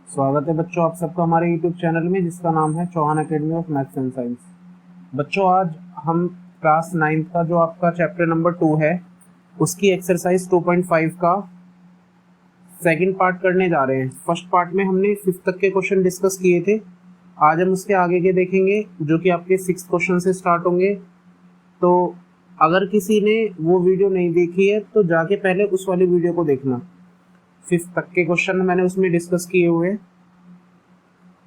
स्वागत है बच्चों आप सबका हमारे यूट्यूब चैनल में जिसका नाम है Chauhan academy of maths and science. बच्चों आज हम क्लास 9 का जो आपका चैप्टर नंबर 2 है उसकी एक्सरसाइज 2.5 का सेकंड पार्ट करने जा रहे हैं। फर्स्ट पार्ट में हमने 5th तक के क्वेश्चन डिस्कस किए थे। आज हम उसके आगे के देखेंगे जो कि आपके 6th क्वेश्चन से स्टार्ट होंगे। तो अगर किसी ने वो वीडियो नहीं देखी है तो जाके पहले उस वाली वीडियो को देखना। 5th तक के क्वेश्चन मैंने उसमें डिस्कस किए हुए।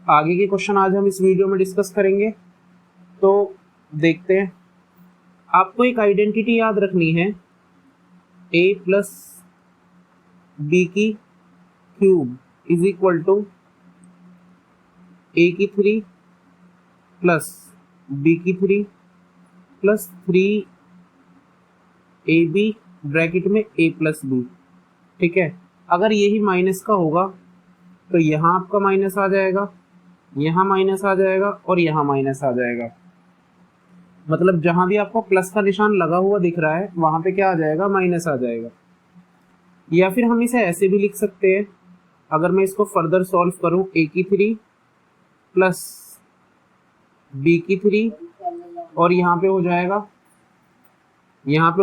आगे के क्वेश्चन आज हम इस वीडियो में डिस्कस करेंगे। तो देखते हैं। आपको एक आइडेंटिटी याद रखनी है, a प्लस बी की cube is equal to a की 3 प्लस b की 3 प्लस 3ab ब्रैकेट में a प्लस बी। ठीक है, अगर यही माइनस का होगा तो यहाँ आपका माइनस आ जाएगा, यहाँ माइनस आ जाएगा और यहाँ माइनस आ जाएगा। मतलब जहां भी आपको प्लस का निशान लगा हुआ दिख रहा है वहां पे क्या आ जाएगा, माइनस आ जाएगा। या फिर हम इसे ऐसे भी लिख सकते हैं, अगर मैं इसको फर्दर सॉल्व करूं, a की 3 प्लस b की 3 और यहाँ पे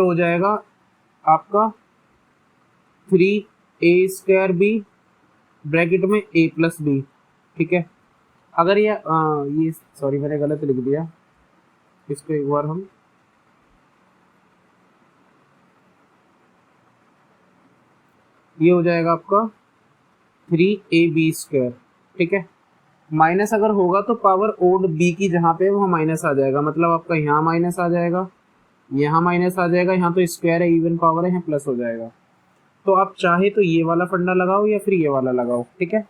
हो जाएगा आपका 3a² b ब्रैकेट में a प्लस बी। ठीक है, अगर ये सॉरी मैंने गलत लिख दिया, इसको एक बार हम ये हो जाएगा आपका 3ab²। ठीक है, माइनस अगर होगा तो पावर ओड b की जहाँ पे वहाँ माइनस आ जाएगा, मतलब आपका यहाँ माइनस आ जाएगा, यहाँ माइनस आ जाएगा, यहाँ तो स्क्वायर है, इवन पावर है, यहाँ प्लस हो जाएगा। तो आप चाहे तो ये वाला फंडा लगाओ या फिर ये वाला लगाओ। ठीक है,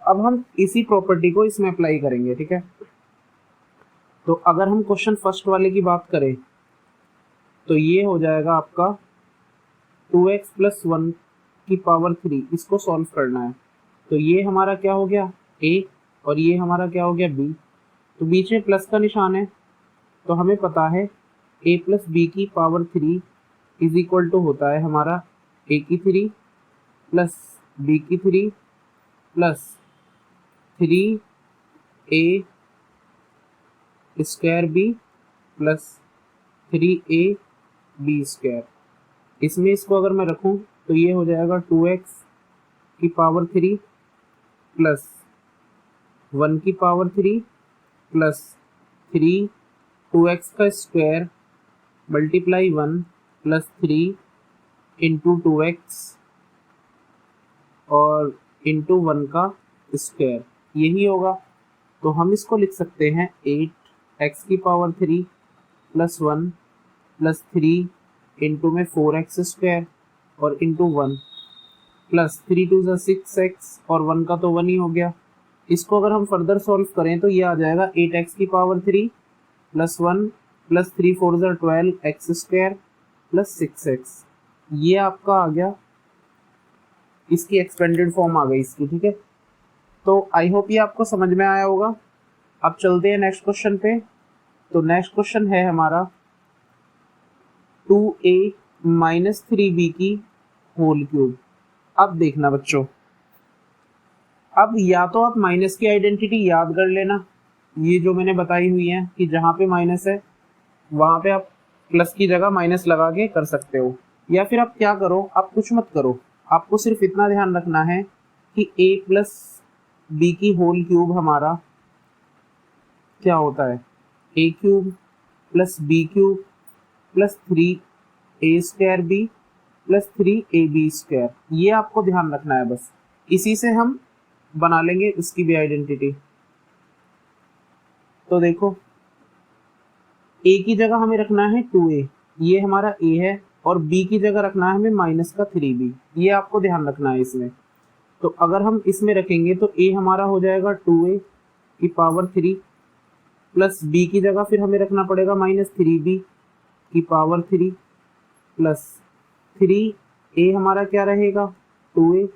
अब हम इसी प्रॉपर्टी को इसमें अप्लाई करेंगे। ठीक है, तो अगर हम क्वेश्चन फर्स्ट वाले की बात करें तो ये हो जाएगा आपका 2x प्लस 1 की पावर 3, इसको सॉल्व करना है। तो ये हमारा क्या हो गया, a और ये हमारा क्या हो गया, b। तो बीच में प्लस का निशान है तो हमें पता है a प्लस बी की पावर 3 इज इक्वल टू होता है हमारा a की 3 प्लस b की 3 plus 3a² b plus 3ab²। इसमें इसको अगर मैं रखूं तो ये हो जाएगा 2x की पावर 3 प्लस 1 की पावर 3 प्लस 3 2x का square multiply 1 plus 3 into 2x और इंटू 1 का स्क्वायर, यही होगा। तो हम इसको लिख सकते हैं 8x की पावर 3 प्लस 1 प्लस 3 इंटू में 4x² और इंटू 1 प्लस 3 2 6x और 1 का तो 1 ही हो गया। इसको अगर हम फर्दर सॉल्व करें तो ये आ जाएगा 8x की power 3 plus 1 plus 3 4 12x² plus 6x। ये आपका आ गया, इसकी एक्सपेंडेड फॉर्म आ गई इसकी। ठीक है, तो आई होप ये आपको समझ में आया होगा। अब चलते हैं नेक्स्ट क्वेश्चन पे। तो नेक्स्ट क्वेश्चन है हमारा 2a माइनस 3b की होल क्यूब। अब देखना बच्चों, अब या तो आप माइनस की आइडेंटिटी याद कर लेना, ये जो मैंने बताई हुई है कि जहाँ पे माइनस है वहाँ पे आप प्लस की जगह माइनस लगा के कर सकते हो। या फिर आप क्या करो, आप कुछ मत करो, आपको सिर्फ इतना ध्यान रखना है कि a प्लस बी की होल क्यूब हमारा क्या होता है, a cube plus B cube plus 3a² b plus 3ab²। ये आपको ध्यान रखना है बस, इसी से हम बना लेंगे उसकी भी आइडेंटिटी। तो देखो, a की जगह हमें रखना है 2a, ये हमारा a है, और b की जगह रखना है हमें माइनस का 3b, ये आपको ध्यान रखना है इसमें। तो अगर हम इसमें रखेंगे तो a हमारा हो जाएगा 2a की पावर 3 प्लस b की जगह फिर हमें रखना पड़ेगा माइनस 3b की पावर 3 प्लस 3a हमारा क्या रहेगा, 2a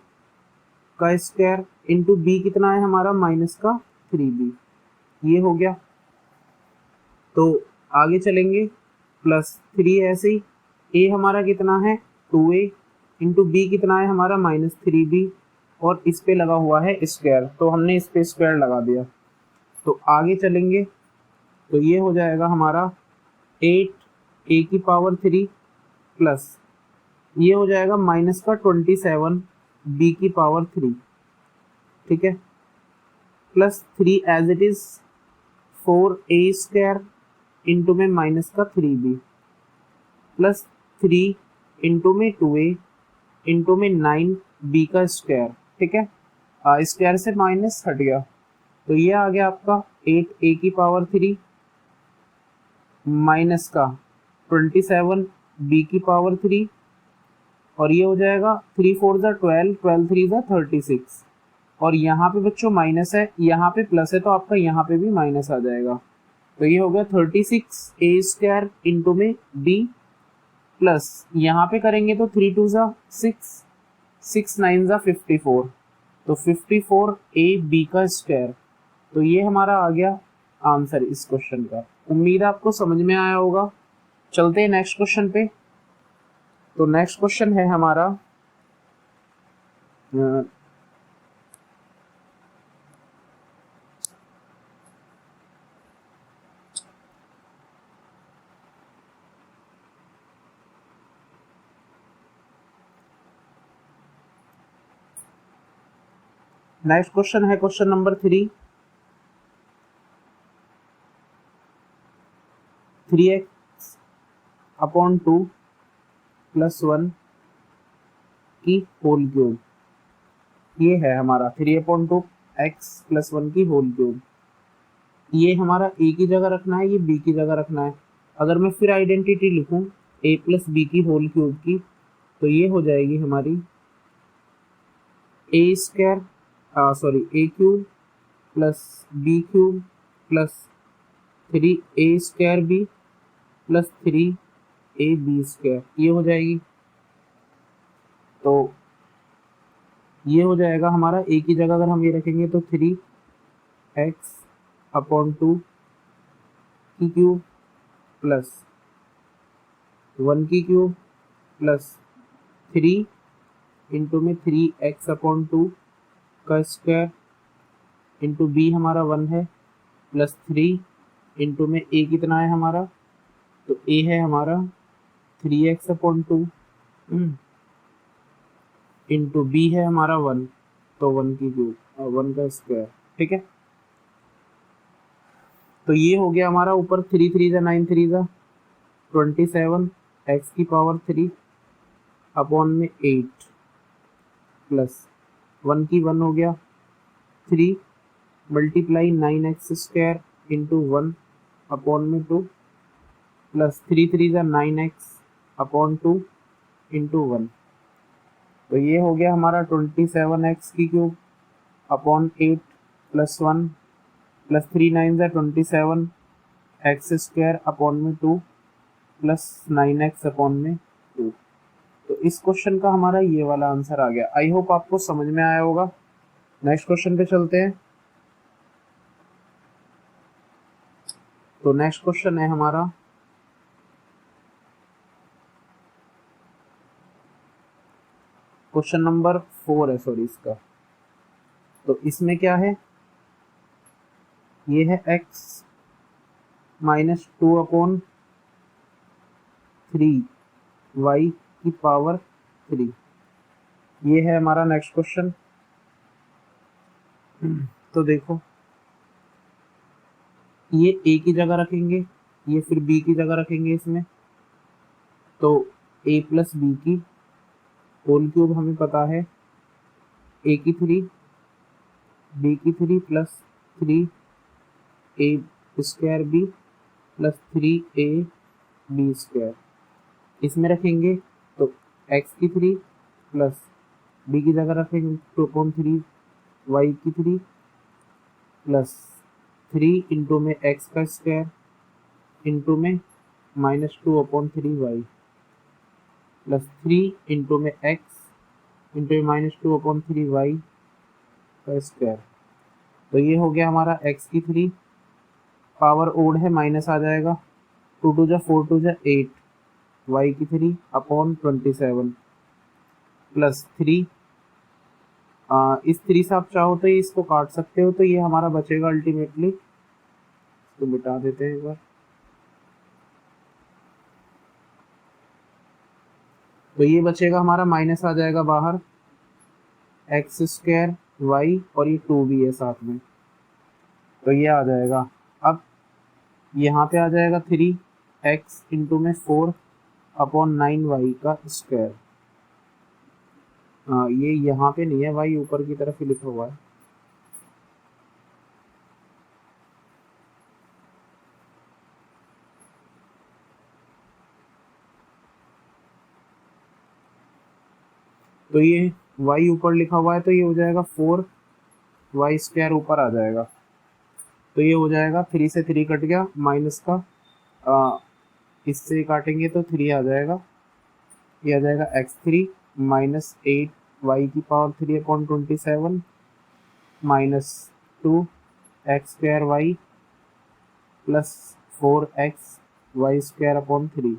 का स्क्वायर इंटू b कितना है हमारा, माइनस का 3b। ये हो गया। तो आगे चलेंगे, प्लस 3 ऐसे ही, a हमारा कितना है 2a इंटू b कितना है हमारा माइनस 3b और इस पे लगा हुआ है स्क्वायर, तो हमने इस पे स्क्वायर लगा दिया। तो आगे चलेंगे तो ये हो जाएगा हमारा 8a³ प्लस ये हो जाएगा माइनस का 27b³, ठीक है, plus 3 as it is 4a² into में माइनस का 3b प्लस 3 इंटू में 2a इंटू में 9b², ठीक है, स्क्वायर से माइनस हट गया, तो ये आ गया आपका 8a³ माइनस का 27b³ और ये हो जाएगा 3 4 12, 12 3 36, और यहाँ पे बच्चों माइनस है, यहाँ पे प्लस है, तो आपका यहाँ पे भी माइनस आ जाएगा, तो ये हो गया 36a² इंटू में b प्लस यहाँ पे करेंगे तो 3 2 6, 6 9 54, तो 54ab², तो ये हमारा आ गया आंसर इस क्वेश्चन का। उम्मीद आपको समझ में आया होगा। चलते हैं नेक्स्ट क्वेश्चन पे। तो नेक्स्ट क्वेश्चन है हमारा नेक्स्ट क्वेश्चन है क्वेश्चन नंबर 3x/2 + 1 की होल क्यूब। ये है हमारा 3/2 x + 1 की होल क्यूब। ये हमारा a की जगह रखना है, ये b की जगह रखना है। अगर मैं फिर आइडेंटिटी लिखूं a + b की होल क्यूब की, तो ये हो जाएगी हमारी a³ plus b³ plus 3a² b plus 3ab², ये हो जाएगी। तो ये हो जाएगा हमारा a की जगह अगर हम ये रखेंगे तो 3x/2 की क्यूब प्लस 1 की क्यूब प्लस 3 इंटू में 3x/2 का स्क्वायर इंटू b हमारा 1 है प्लस 3 इंटू में a कितना है हमारा, तो a है हमारा 3x/2 इंटू b है हमारा 1, तो 1 की क्यूब और 1 का स्क्वायर, ठीक है। तो ये हो गया हमारा ऊपर 3 3 9 3 27 x³ अपॉन में 8 प्लस 1 की 1 हो गया 3 मल्टीप्लाई 9x² इंटू 1 अपॉन में 2 प्लस 3 3 9x अपॉन 2 इंटू 1, तो ये हो गया हमारा 27x³ upon 8 plus 1 plus 3 9 27 x² upon में 2 प्लस 9x अपॉन में 2। तो इस क्वेश्चन का हमारा ये वाला आंसर आ गया। आई होप आपको समझ में आया होगा। नेक्स्ट क्वेश्चन पे चलते हैं। तो नेक्स्ट क्वेश्चन है हमारा क्वेश्चन नंबर 4 है, सॉरी इसका। तो इसमें क्या है, ये है x - 2/3 y⁴, ये है हमारा नेक्स्ट क्वेश्चन। तो देखो ये a की जगह रखेंगे, ये फिर b की जगह रखेंगे इसमें, तो a + b की होल क्यूब हमें पता है a³ b³ plus 3a² plus 3ab², इसमें रखेंगे तो x³ प्लस b की जगह रखेंगे 2/3 y³ प्लस 3 इंटू में x का स्क्वायर इंटू में -2/3 y प्लस 3 इंटू में x इंटू में -2/3 y का स्क्वायर। तो ये हो गया हमारा x³ पावर ओड है, माइनस आ जाएगा, 2 2 4 2 8 y³ अपॉन 27 प्लस 3 इस थ्री से आप चाहो तो ये इसको काट सकते हो, तो ये हमारा बचेगा अल्टीमेटली, तो मिटा देते हैं एक बार। तो ये बचेगा हमारा, माइनस आ जाएगा बाहर, एक्स स्क्वायर वाई, और ये 2 भी है साथ में, तो ये आ जाएगा। अब यहाँ पे आ जाएगा 3x इंटू में 4/9y का स्क्वायर। ये यहाँ पे नहीं है, y ऊपर की तरफ ही लिखा हुआ है। तो ये y ऊपर लिखा हुआ है, तो ये हो जाएगा 4y स्क्वायर ऊपर आ जाएगा, तो ये हो जाएगा 3 से 3 कट गया, माइनस का इससे काटेंगे तो 3 आ जाएगा, ये आ जाएगा x3 माइनस 8y की power 3/27 minus 2x square y plus 4x Y square upon 3।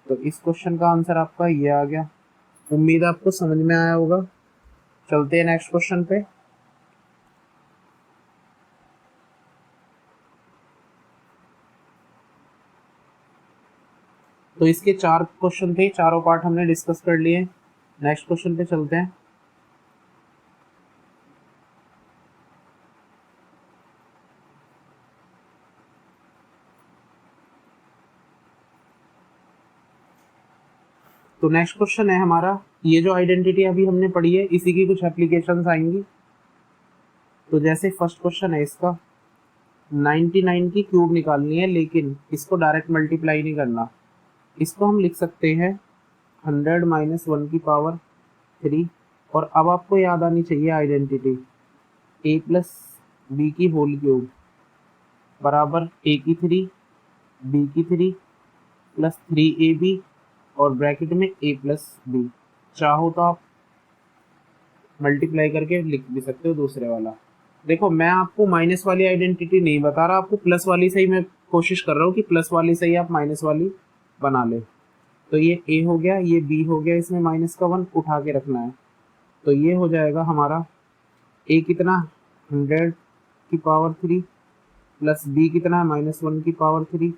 तो इस क्वेश्चन का आंसर आपका ये आ गया। उम्मीद आपको समझ में आया होगा। चलते हैं नेक्स्ट क्वेश्चन पे। तो इसके 4 क्वेश्चन थे, चारों पार्ट हमने डिस्कस कर लिए। नेक्स्ट क्वेश्चन पे चलते हैं। तो नेक्स्ट क्वेश्चन है हमारा, ये जो आइडेंटिटी अभी हमने पढ़ी है इसी की कुछ एप्लीकेशंस आएंगी। तो जैसे फर्स्ट क्वेश्चन है इसका, 99 की क्यूब निकालनी है, लेकिन इसको डायरेक्ट मल्टीप्लाई नहीं करना। इसको हम लिख सकते हैं 100 माइनस 1 की पावर 3। और अब आपको याद आनी चाहिए आइडेंटिटी, a प्लस बी की होल क्यूब बराबर a की 3 b की 3 प्लस 3ab और ब्रैकेट में a प्लस बी। चाहो तो आप मल्टीप्लाई करके लिख भी सकते हो दूसरे वाला। देखो मैं आपको माइनस वाली आइडेंटिटी नहीं बता रहा, आपको प्लस वाली से ही मैं कोशिश कर रहा हूँ कि प्लस वाली से ही आप माइनस वाली बना ले। तो ये a हो गया, ये b हो गया, इसमें माइनस का 1 उठा के रखना है। तो ये हो जाएगा हमारा a कितना 100 की पावर 3 प्लस b कितना -1 की power 3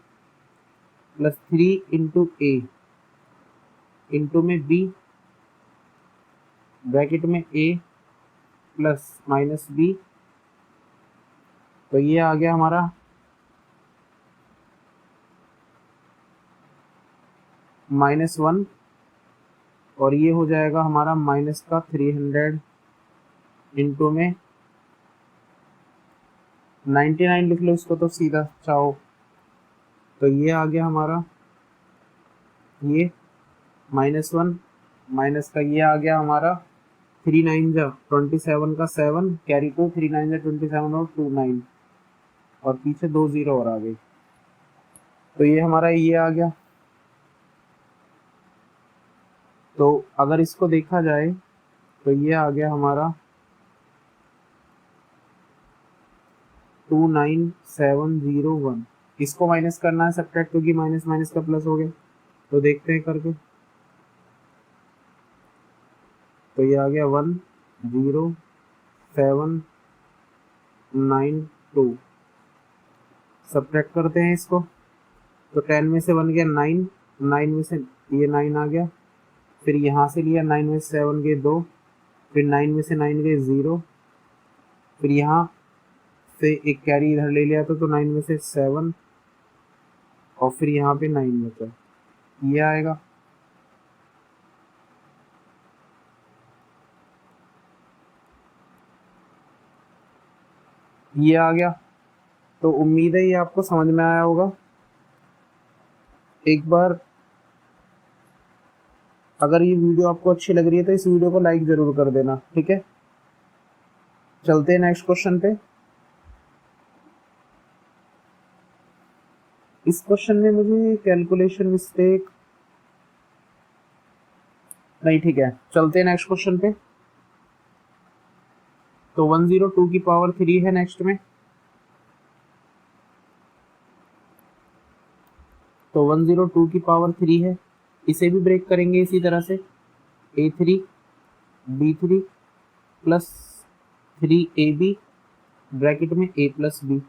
plus 3 into a into में b ब्रैकेट में a प्लस माइनस b। तो ये आ गया हमारा -1 और ये हो जाएगा हमारा माइनस का 300 इंटू में 99 लिख लो इसको तो सीधा चाहो। तो ये आ गया हमारा ये -1 माइनस का ये आ गया हमारा 3 9 जा 27 का 7 कैरी को 3 9 जा 27 और 2 9 और पीछे 2 0 और आ गई। तो ये हमारा ये आ गया। तो अगर इसको देखा जाए तो ये आ गया हमारा 29701। इसको माइनस करना है सब्ट्रैक्ट, क्योंकि माइनस माइनस का प्लस हो गया। तो देखते हैं करके। तो ये आ गया 10792। सब्ट्रैक्ट करते हैं इसको। तो 10 में से 1 गया 9, 9 में से ये 9 आ गया, फिर यहाँ से लिया 9 में से 7 गए 2, फिर 9 में से 9 गए 0, फिर यहाँ से एक कैरी इधर ले लिया था तो 9 में से 7 और फिर यहाँ पे 9 बचा, ये आएगा। ये आ गया। तो उम्मीद है ये आपको समझ में आया होगा। एक बार अगर ये वीडियो आपको अच्छी लग रही है तो इस वीडियो को लाइक जरूर कर देना, ठीक है। चलते हैं नेक्स्ट क्वेश्चन पे। इस क्वेश्चन में मुझे कैलकुलेशन मिस्टेक नहीं, ठीक है। चलते हैं नेक्स्ट क्वेश्चन पे। तो 102 की पावर 3 है नेक्स्ट में। तो 102 की पावर 3 है, इसे भी ब्रेक करेंगे इसी तरह से, a3 b3 plus 3ab bracket में a प्लस b।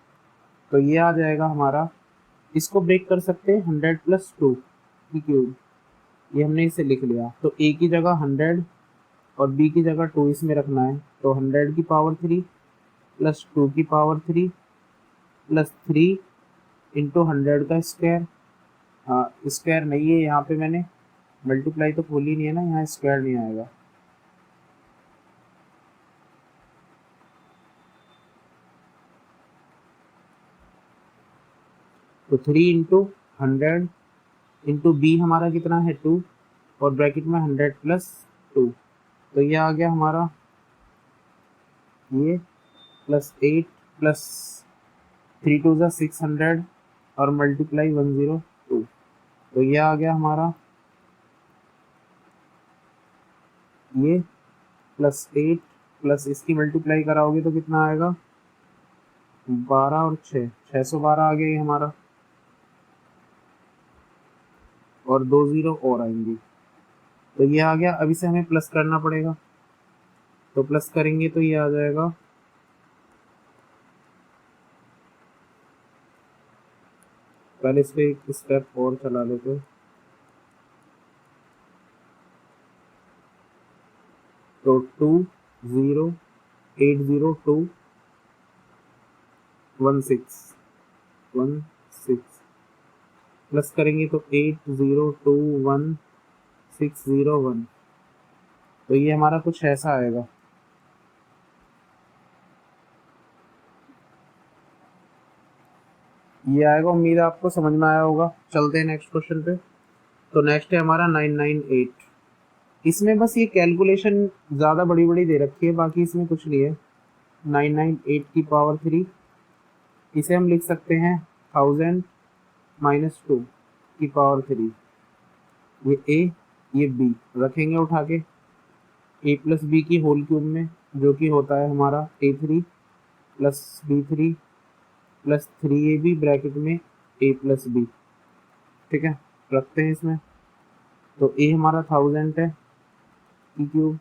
तो ये आ जाएगा हमारा, इसको ब्रेक कर सकते हैं 100 प्लस 2 की क्यूब, ये हमने इसे लिख लिया। तो a की जगह 100 और b की जगह 2 इसमें रखना है। तो 100 की पावर 3 प्लस 2 की पावर 3 प्लस 3 इंटू 100 का स्क्वायर। हाँ स्क्वायर नहीं है, यहाँ पे मैंने मल्टीप्लाई तो खोली नहीं है ना, यहाँ स्क्वायर नहीं आएगा। तो 3 इंटू 100 इंटू बी हमारा कितना है 2 और ब्रैकेट में 100 प्लस 2। तो ये आ गया हमारा ये प्लस 8 प्लस 3 टू ज़ा 600 और मल्टीप्लाई 102। तो ये आ गया हमारा ये प्लस 8 प्लस इसकी मल्टीप्लाई कराओगे तो कितना आएगा 12 और 612 आ गया ये हमारा, और 2 0 और आएंगी। तो ये आ गया। अब इसे हमें प्लस करना पड़ेगा, तो प्लस करेंगे तो ये आ जाएगा पहले इस पे एक स्टेप और चला लेते। तो 2 0 8 0 2 1 6 1 6 प्लस करेंगे तो 8 0 2 1 6 0 1। तो ये हमारा कुछ ऐसा आएगा। ये आएगा, उम्मीद है आपको समझ में आया होगा। चलते हैं नेक्स्ट क्वेश्चन पे। तो नेक्स्ट है हमारा 998। इसमें बस ये कैलकुलेशन ज़्यादा बड़ी बड़ी दे रखी है, बाकी इसमें कुछ नहीं है। 998 की पावर 3, इसे हम लिख सकते हैं 1000 माइनस 2 की पावर 3। ये a ये b रखेंगे उठा के a प्लस बी की होल क्यूब में, जो कि होता है हमारा a3 plus b3 plus 3ab bracket में a प्लस बी। ठीक है, रखते हैं इसमें। तो a हमारा 1000 है की क्यूब,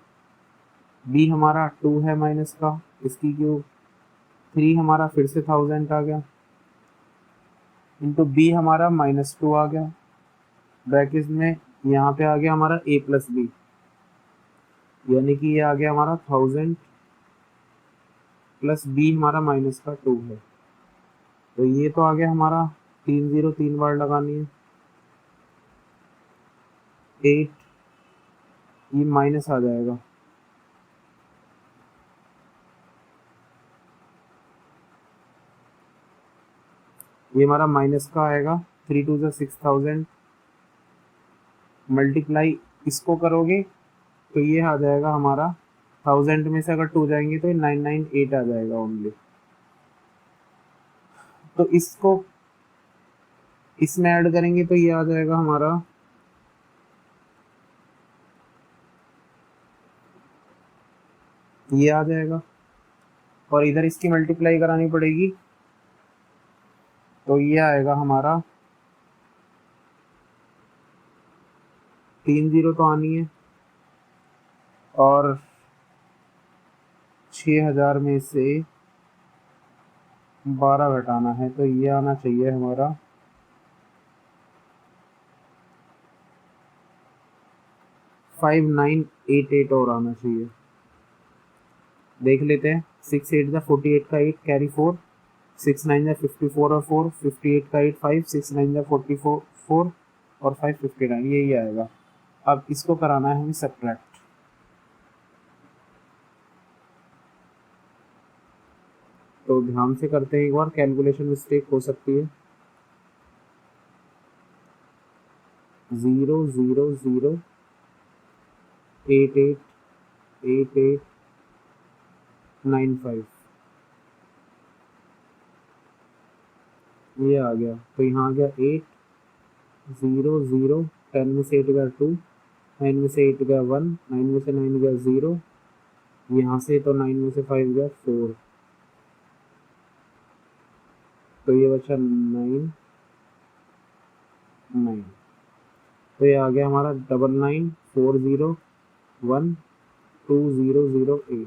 b हमारा 2 है माइनस का इसकी क्यूब, 3 हमारा फिर से 1000 आ गया, इंटू b हमारा -2 आ गया ब्रैकेट में, यहाँ पे आ गया हमारा a प्लस बी, यानी कि ये आ गया हमारा 1000 प्लस b हमारा -2 है। तो ये तो आ गया हमारा 3 0 3 बार लगानी है, 8 ये माइनस आ जाएगा, ये हमारा माइनस का आएगा। 3 2 6000 मल्टीप्लाई इसको करोगे तो ये आ जाएगा हमारा 1000 में से अगर 2 जाएंगे तो ये 998 आ जाएगा ओनली। तो इसको इसमें ऐड करेंगे तो ये आ जाएगा हमारा ये आ जाएगा, और इधर इसकी मल्टीप्लाई करानी पड़ेगी तो ये आएगा हमारा 3 0 तो आनी है, और 6000 में से 12 घटाना है, तो ये आना चाहिए हमारा 5988 और आना चाहिए। देख लेते हैं। 6 8 जा 48 का 8 कैरी 4, 6 9 जा 54 और 4 58 का 8 5 6 9 जा 44 4 और 5 59, यही आएगा। अब इसको कराना है हमें सब्ट्रैक्ट। तो ध्यान से करते हैं एक बार, कैलकुलेशन मिस्टेक हो सकती है। 0 0 0 8 8 8 8 9 5, ये आ गया। तो यहाँ आ गया 8 0 0 10 में से 8 गया 2, 9 में से 8 गया 1, 9 में से 9 गया 0, यहाँ से तो 9 में से 5 गया 4, तो ये बचा 9 9। तो ये आ गया हमारा 99 40 1 20 0 8।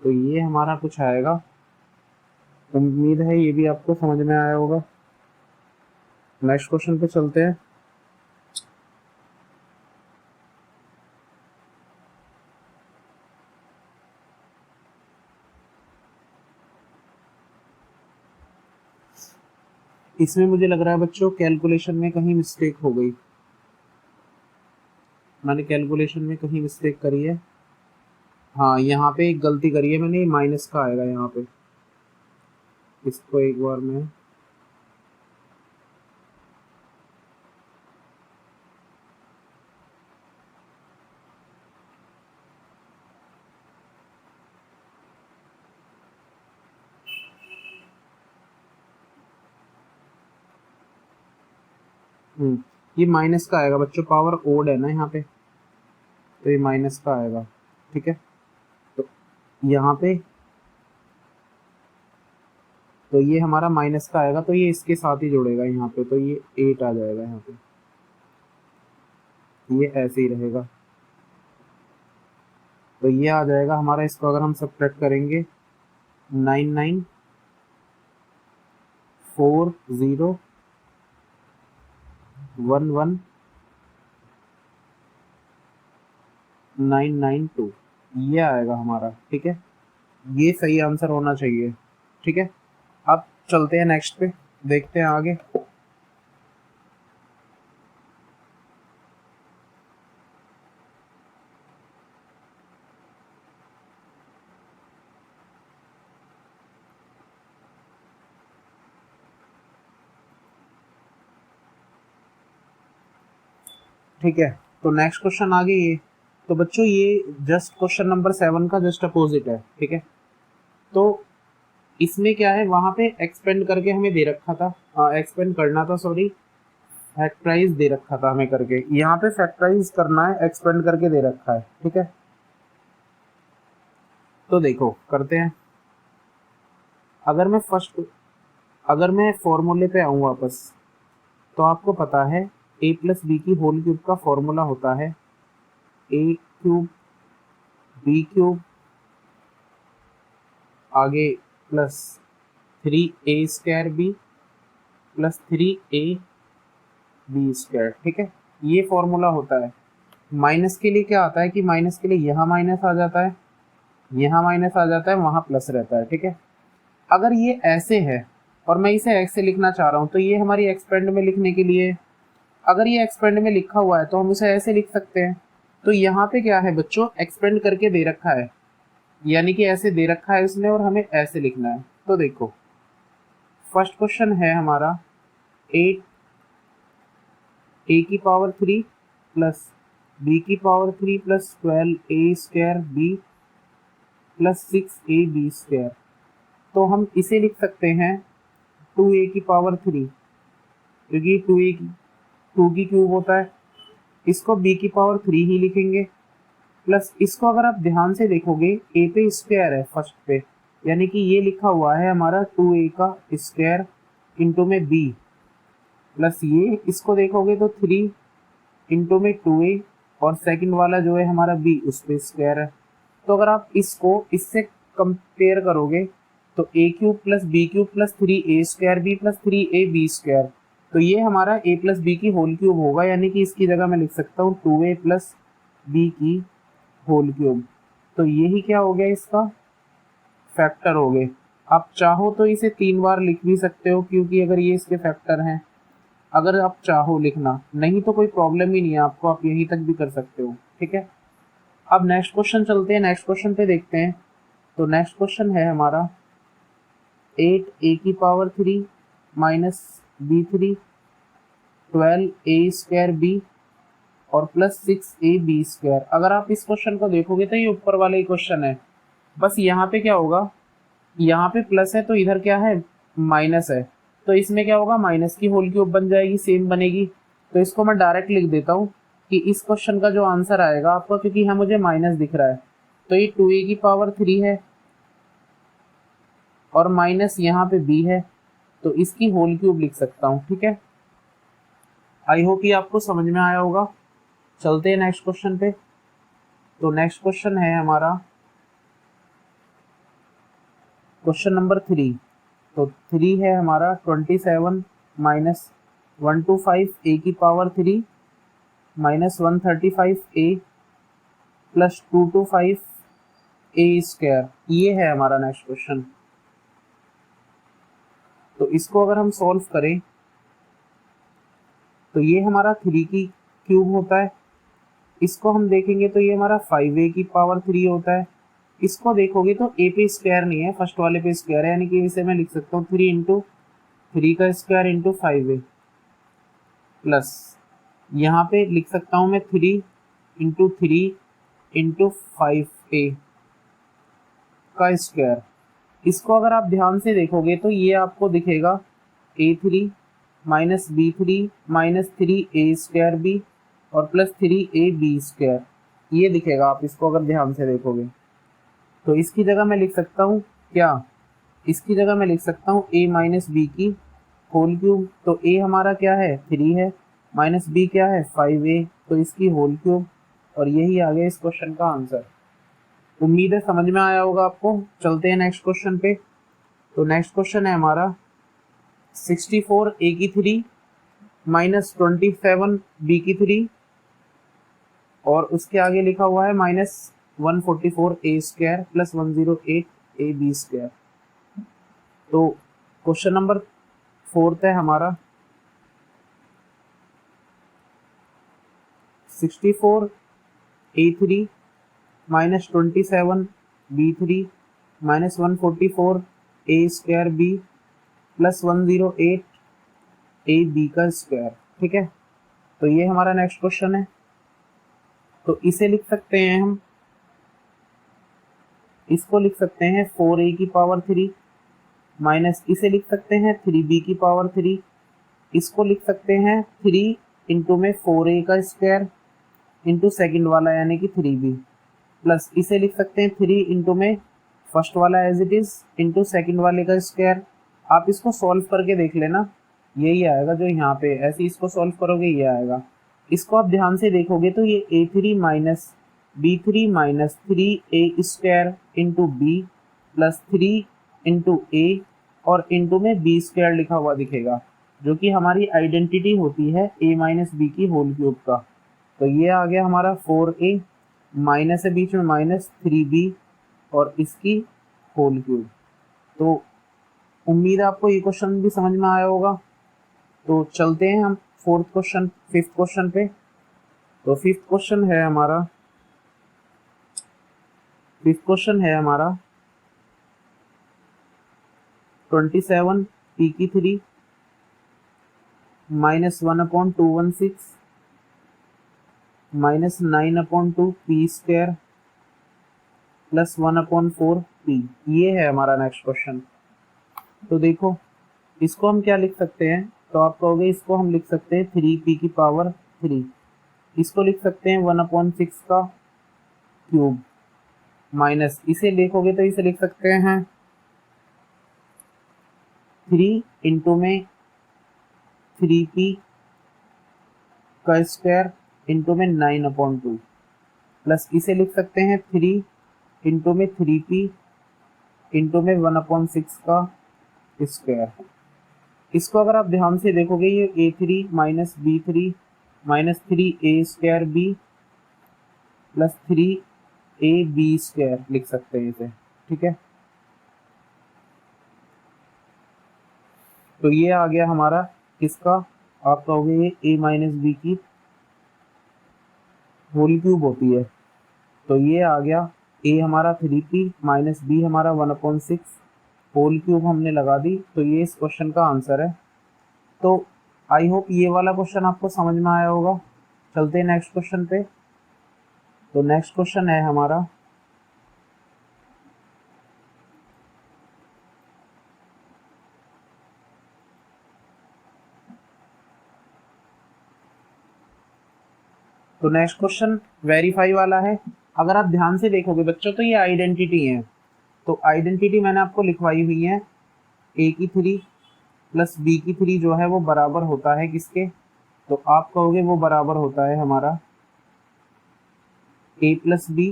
तो ये हमारा कुछ आएगा। उम्मीद है ये भी आपको समझ में आया होगा। नेक्स्ट क्वेश्चन पे चलते हैं। इसमें मुझे लग रहा है बच्चों कैलकुलेशन में कहीं मिस्टेक हो गई। मैंने कैलकुलेशन में कहीं मिस्टेक करी है। हाँ, यहाँ पे एक गलती करी है मैंने, माइनस का आएगा यहाँ पे। इसको एक बार मैं ये माइनस का आएगा बच्चों, पावर ओड है ना यहाँ पे, तो ये माइनस का आएगा। ठीक है, तो यहाँ पे तो ये हमारा माइनस का आएगा, तो ये इसके साथ ही जुड़ेगा यहाँ पे, तो ये 8 आ जाएगा यहाँ पे। ये ऐसे ही रहेगा, तो ये आ जाएगा हमारा। इसको अगर हम सब्ट्रैक्ट करेंगे 9940119992 ये आएगा हमारा। ठीक है, ये सही आंसर होना चाहिए। ठीक है, अब चलते हैं नेक्स्ट पे, देखते हैं आगे। ठीक है, तो नेक्स्ट क्वेश्चन आगे ये। तो बच्चों ये जस्ट क्वेश्चन नंबर 7 का जस्ट अपोजिट है। ठीक है, तो इसमें क्या है, वहां पे एक्सपेंड करके हमें दे रखा था, एक्सपेंड करना था, सॉरी, फैक्टराइज दे रखा था हमें करके। यहाँ पे फैक्टराइज करना है, एक्सपेंड करके दे रखा है। ठीक है, तो देखो करते हैं। अगर मैं फॉर्मूले पे आऊँ वापस, तो आपको पता है a प्लस बी की होल क्यूब का फॉर्मूला होता है a क्यूब बी क्यूब आगे plus 3a² B plus 3a B square. ठीक है, ये फॉर्मूला होता है। माइनस के लिए क्या आता है कि माइनस के लिए यहाँ माइनस आ जाता है, यहाँ माइनस आ जाता है, वहाँ प्लस रहता है। ठीक है, अगर ये ऐसे है और मैं इसे एक्स से लिखना चाह रहा हूँ, तो ये हमारी एक्सपेंड में लिखने के लिए, अगर ये एक्सपेंड में लिखा हुआ है तो हम इसे ऐसे लिख सकते हैं। तो यहाँ पे क्या है बच्चों, एक्सपेंड करके दे रखा है, यानी कि ऐसे दे रखा है इसने और हमें ऐसे लिखना है। तो देखो फर्स्ट क्वेश्चन है हमारा 8a की पावर 3 प्लस b की power 3 plus 12a² b plus 6ab²। तो हम इसे लिख सकते हैं 2a की पावर 3, क्योंकि 2 की क्यूब होता है। इसको b की पावर 3 ही लिखेंगे, प्लस इसको अगर आप ध्यान से देखोगे a पे स्क्वायर है फर्स्ट पे, यानी कि ये लिखा हुआ है हमारा 2a का स्क्वायर इंटू में b, प्लस ये इसको देखोगे तो 3 इंटू में 2a और सेकंड वाला जो है हमारा b उस पे स्क्वायर है। तो अगर आप इसको इससे कंपेयर करोगे तो a cube plus b cube plus 3a² b plus 3ab², तो ये हमारा a प्लस बी की होल क्यूब होगा, यानी कि इसकी जगह मैं लिख सकता हूँ 2a प्लस बी की होल क्यूब। तो यही क्या हो गया, इसका फैक्टर हो गए। आप चाहो तो इसे 3 बार लिख भी सकते हो, क्योंकि अगर ये इसके फैक्टर हैं, अगर आप चाहो लिखना, नहीं तो कोई प्रॉब्लम ही नहीं है आपको, आप यहीं तक भी कर सकते हो। ठीक है, अब नेक्स्ट क्वेश्चन चलते हैं, नेक्स्ट क्वेश्चन पे देखते हैं। तो नेक्स्ट क्वेश्चन है हमारा 8a की power 3 minus b3 12a² b और प्लस 6ab²। अगर आप इस क्वेश्चन को देखोगे तो ये ऊपर वाला ही क्वेश्चन है, बस यहाँ पे क्या होगा, यहाँ पे प्लस है तो इधर क्या है, माइनस है, तो इसमें क्या होगा, माइनस की होल क्यूब बन जाएगी, सेम बनेगी। तो इसको मैं डायरेक्ट लिख देता हूँ कि इस क्वेश्चन का जो आंसर आएगा आपका, क्योंकि यहाँ मुझे माइनस दिख रहा है, तो ये 2a की पावर 3 है और माइनस यहाँ पे b है, तो इसकी होल क्यूब लिख सकता हूँ। ठीक है, आई होप ये आपको समझ में आया होगा। चलते हैं नेक्स्ट क्वेश्चन पे। तो नेक्स्ट क्वेश्चन है हमारा क्वेश्चन नंबर 3, तो 3 है हमारा 27 माइनस 125 ए की पावर 3 माइनस 135 ए प्लस 225 ए स्क्वायर, ये है हमारा नेक्स्ट क्वेश्चन। तो इसको अगर हम सॉल्व करें तो ये हमारा 3 की क्यूब होता है, इसको हम देखेंगे तो ये हमारा 5a की पावर 3 होता है। इसको देखोगे तो a पे स्क्वायर नहीं है, फर्स्ट वाले पे स्क्वायर है, यानी कि इसे मैं लिख सकता हूँ 3 इंटू 3 का स्क्वायर इंटू 5a प्लस यहाँ पे लिख सकता हूँ मैं 3 इंटू 3 इंटू 5a का स्क्वायर। इसको अगर आप ध्यान से देखोगे तो ये आपको दिखेगा a3 minus b3 minus 3a square b और प्लस 3ab स्क्वायर, ये दिखेगा आप इसको अगर ध्यान से देखोगे। तो इसकी जगह मैं लिख सकता हूँ क्या, इसकी जगह मैं लिख सकता हूँ a माइनस बी की होल क्यूब। तो a हमारा क्या है 3 है, माइनस b क्या है 5a, तो इसकी होल क्यूब, और यही आ गया इस क्वेश्चन का आंसर। उम्मीद है समझ में आया होगा आपको। चलते हैं नेक्स्ट क्वेश्चन पे। तो नेक्स्ट क्वेश्चन है हमारा 64 a की 3 माइनस 27 b की 3 और उसके आगे लिखा हुआ है minus 144 a square plus 108 a b square. तो क्वेश्चन नंबर 4 है हमारा 64 a3 minus 27 b3 minus 144 a square b plus 108 A B का स्क्वायर। ठीक है, तो ये हमारा नेक्स्ट क्वेश्चन है। तो इसे लिख सकते हैं हम, इसको लिख सकते हैं 4a की पावर 3 माइनस इसे लिख सकते हैं 3b की पावर 3, इसको लिख सकते हैं 3 इंटू में 4a का स्क्वायर इंटू सेकेंड वाला यानी कि 3b प्लस इसे लिख सकते हैं 3 इंटू में फर्स्ट वाला as it is into second वाले का स्क्वायर। आप इसको सॉल्व करके देख लेना, यही आएगा जो यहाँ पे, ऐसे इसको सॉल्व करोगे ये आएगा। इसको आप ध्यान से देखोगे तो ये a3 minus b3 minus 3a square into B plus 3 into A और इंटू में b स्क्वायर लिखा हुआ दिखेगा, जो कि हमारी आइडेंटिटी होती है a माइनस बी की होल क्यूब का। तो ये आ गया हमारा 4a माइनस है बीच में माइनस 3b और इसकी होल क्यूब। तो उम्मीद है आपको ये क्वेश्चन भी समझ में आया होगा। तो चलते हैं हम फिफ्थ क्वेश्चन पे। तो फिफ्थ क्वेश्चन है हमारा 27 p की 3 minus 1/216 minus 9/2 p square plus 1/4 p, ये है हमारा नेक्स्ट क्वेश्चन। तो देखो इसको हम क्या लिख सकते हैं, तो आप कहोगे इसको हम लिख सकते हैं 3p की पावर 3, इसको लिख सकते हैं 1/6 का क्यूब माइनस इसे देखोगे तो इसे लिख सकते हैं 3 इंटू में 3p का स्क्वायर इंटू में 9/2 प्लस इसे लिख सकते हैं 3 इंटू में 3p इंटू में 1/6 का स्क्वायर। इसको अगर आप ध्यान से देखोगे ये a3 minus b3 minus 3a square b plus 3ab square लिख सकते हैं इसे। ठीक है, तो ये आ गया हमारा किसका, आप कहोगे ये a माइनस बी की होल क्यूब होती है। तो ये आ गया a हमारा 3p माइनस b हमारा 1/6 होल क्यूब हमने लगा दी। तो ये इस क्वेश्चन का आंसर है। तो आई होप ये वाला क्वेश्चन आपको समझ में आया होगा। चलते हैं नेक्स्ट क्वेश्चन पे। तो नेक्स्ट क्वेश्चन है हमारा वेरीफाई वाला है। अगर आप ध्यान से देखोगे बच्चों तो ये आइडेंटिटी है। तो आइडेंटिटी मैंने आपको लिखवाई हुई है, a की 3 प्लस b की 3 जो है वो बराबर होता है किसके, तो आप कहोगे वो बराबर होता है हमारा a plus B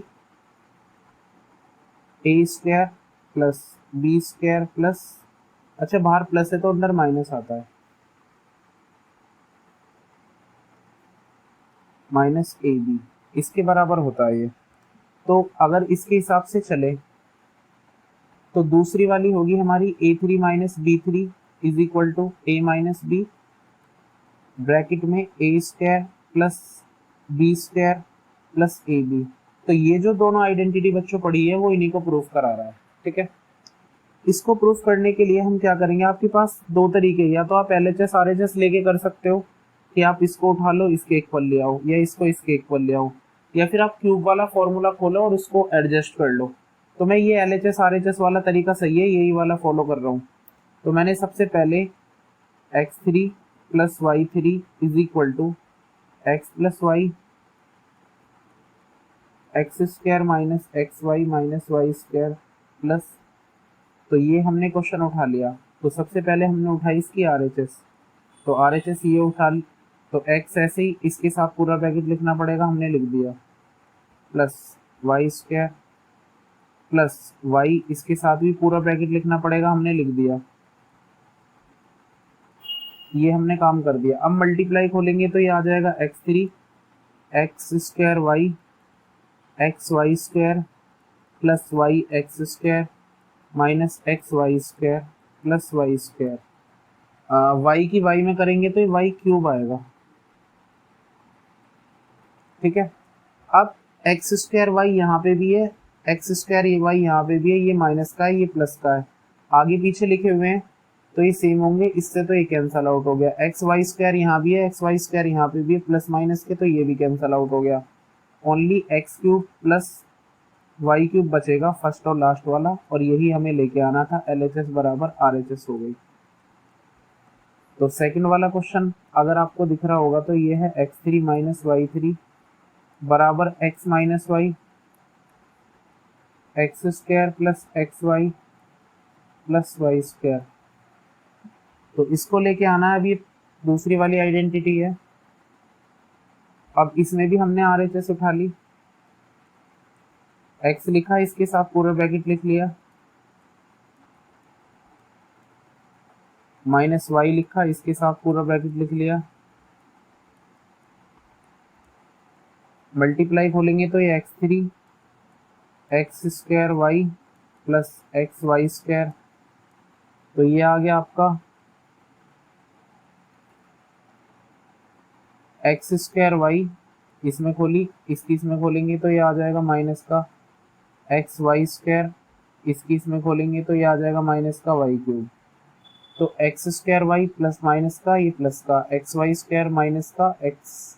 a square plus B square plus, अच्छा बाहर प्लस है तो अंदर माइनस आता है, माइनस ए बी, इसके बराबर होता है ये। तो अगर इसके हिसाब से चले तो दूसरी वाली होगी हमारी A three minus B three is equal to A minus B, bracket में A square plus B square plus A B. तो ये जो दोनों आइडेंटिटी बच्चों पड़ी है वो इन्हीं को प्रूफ करा रहा है, ठीक है। इसको प्रूफ करने के लिए हम क्या करेंगे, आपके पास दो तरीके, या तो आप LHS RHS लेके कर सकते हो कि आप इसको उठा लो इसके इक्वल ले आओ, या इसको इसके इक्वल ले आओ, या फिर आप क्यूब वाला फॉर्मूला खोलो और उसको एडजस्ट कर लो। तो मैं ये LHS RHS वाला तरीका सही है, यही वाला फॉलो कर रहा हूँ। तो मैंने सबसे पहले x3 plus Y three is equal to X plus Y x square minus x Y minus Y square plus, तो ये हमने क्वेश्चन उठा लिया। तो सबसे पहले हमने उठाई इसकी RHS, तो RHS ये उठा ली, तो x ऐसे ही इसके साथ पूरा ब्रैकेट लिखना पड़ेगा, हमने लिख दिया, plus Y square plus Y इसके साथ भी पूरा ब्रैकेट लिखना पड़ेगा, हमने लिख दिया। ये हमने काम कर दिया। अब मल्टीप्लाई खोलेंगे तो ये आ जाएगा x3 x square Y X Y square plus Y x square minus x Y square plus Y square, Y की वाई में करेंगे तो ये वाई क्यूब आएगा, ठीक है। अब एक्स स्क्वायर वाई यहाँ पे भी है, एक्स स्क्वायर ये वाई यहाँ पे भी है, ये माइनस का है ये प्लस का है, आगे पीछे लिखे हुए हैं तो ये सेम होंगे, इससे तो ये कैंसल आउट हो गया। एक्स वाई स्क्वायर यहाँ भी है, एक्स वाई स्क्वायर यहाँ पे भी है प्लस माइनस के, तो ये भी कैंसल आउट हो गया। Only X cube plus Y cube बचेगा, फर्स्ट और लास्ट वाला, और यही हमें लेके आना था। LHS बराबर RHS हो गई। तो सेकंड वाला क्वेश्चन अगर आपको दिख रहा होगा तो ये है x3 माइनस वाई थ्री बराबर x minus y x square plus x y plus Y square. तो इसको लेके आना है, अभी दूसरी वाली आइडेंटिटी है। अब इसमें भी हमने RHS उठा ली, x लिखा इसके साथ पूरा ब्रैकेट लिख लिया, माइनस वाई लिखा इसके साथ पूरा ब्रैकेट लिख लिया, मल्टीप्लाई खोलेंगे तो ये x3 x square y plus x Y square, तो ये आ गया आपका एक्स स्क्वायर वाई, इसमें खोली इसकी इसमें खोलेंगे तो ये आ जाएगा माइनस का एक्स वाई स्क्वायर, इसकी इसमें खोलेंगे तो ये आ जाएगा माइनस का वाई क्यूब। तो x square y plus minus का ये प्लस का एक्स वाई स्क्वायर माइनस का एक्स,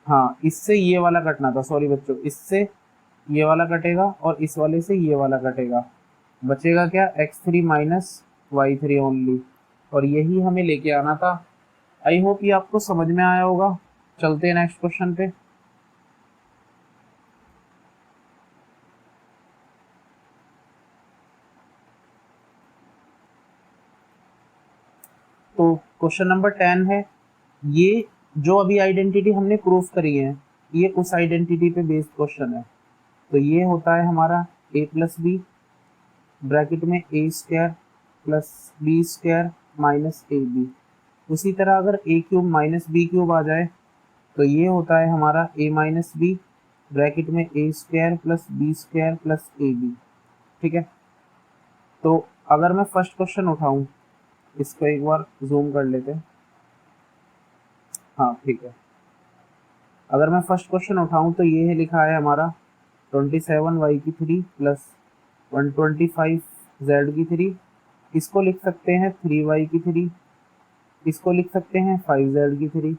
हाँ इससे ये वाला कटना था, सॉरी बच्चों, इससे ये वाला कटेगा और इस वाले से ये वाला कटेगा, बचेगा क्या x3 minus y three only, और यही हमें लेके आना था। आई होप ये आपको समझ में आया होगा। चलते हैं नेक्स्ट क्वेश्चन पे। तो क्वेश्चन नंबर 10 है, ये जो अभी आइडेंटिटी हमने प्रूफ करी है ये उस आइडेंटिटी पे बेस्ड क्वेश्चन है। तो ये होता है हमारा a प्लस बी ब्रैकेट में A square plus B square minus A B. उसी तरह अगर A cube minus B cube आ जाए तो ये होता है हमारा a माइनस बी ब्रैकेट में A square plus B square plus A B, ठीक है। तो अगर मैं फर्स्ट क्वेश्चन उठाऊं, इसको एक बार जूम कर लेते हैं, हाँ ठीक है। अगर मैं फर्स्ट क्वेश्चन उठाऊं तो ये है लिखा है हमारा 27y की थ्री प्लस 125z की थ्री, इसको लिख सकते हैं 3y की थ्री, इसको लिख सकते हैं 5z की थ्री।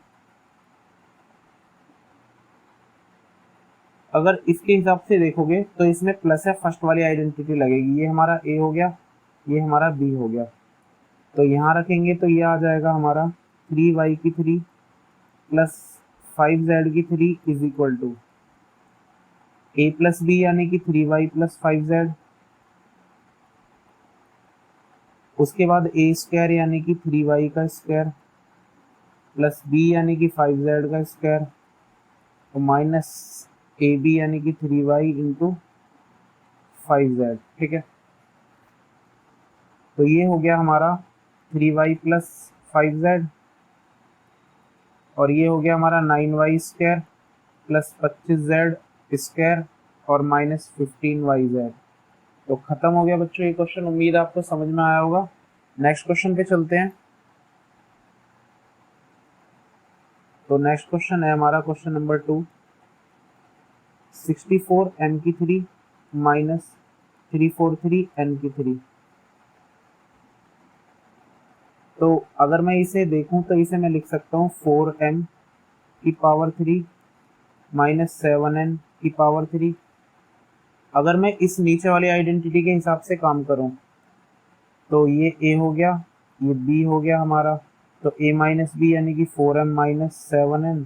अगर इसके हिसाब से देखोगे तो इसमें प्लस है, फर्स्ट वाली आइडेंटिटी लगेगी, ये हमारा a हो गया ये हमारा b हो गया। तो यहाँ रखेंगे तो ये आ जाएगा हमारा 3y की थ्री प्लस 5z की three is equal to a plus b यानी कि 3y प्लस 5z, उसके बाद a स्क्वायर यानी कि 3y का स्क्वायर प्लस b यानी कि 5z का स्क्वायर और माइनस ab यानी कि 3y इंटू 5z। ठीक है, तो ये हो गया हमारा 3y प्लस 5z, और ये हो गया हमारा 9y square plus 25z square और माइनस 15yz। तो खत्म हो गया बच्चों ये क्वेश्चन। उम्मीद आपको समझ में आया होगा। नेक्स्ट क्वेश्चन पे चलते हैं। तो नेक्स्ट क्वेश्चन है हमारा क्वेश्चन नंबर 2, 64 n की 3 माइनस 343 n की 3। तो अगर मैं इसे देखूं तो इसे मैं लिख सकता हूँ 4m की पावर 3 माइनस 7n की पावर 3। अगर मैं इस नीचे वाली आइडेंटिटी के हिसाब से काम करूं तो ये a हो गया, ये b हो गया हमारा। तो a माइनस बी यानी कि 4m माइनस 7n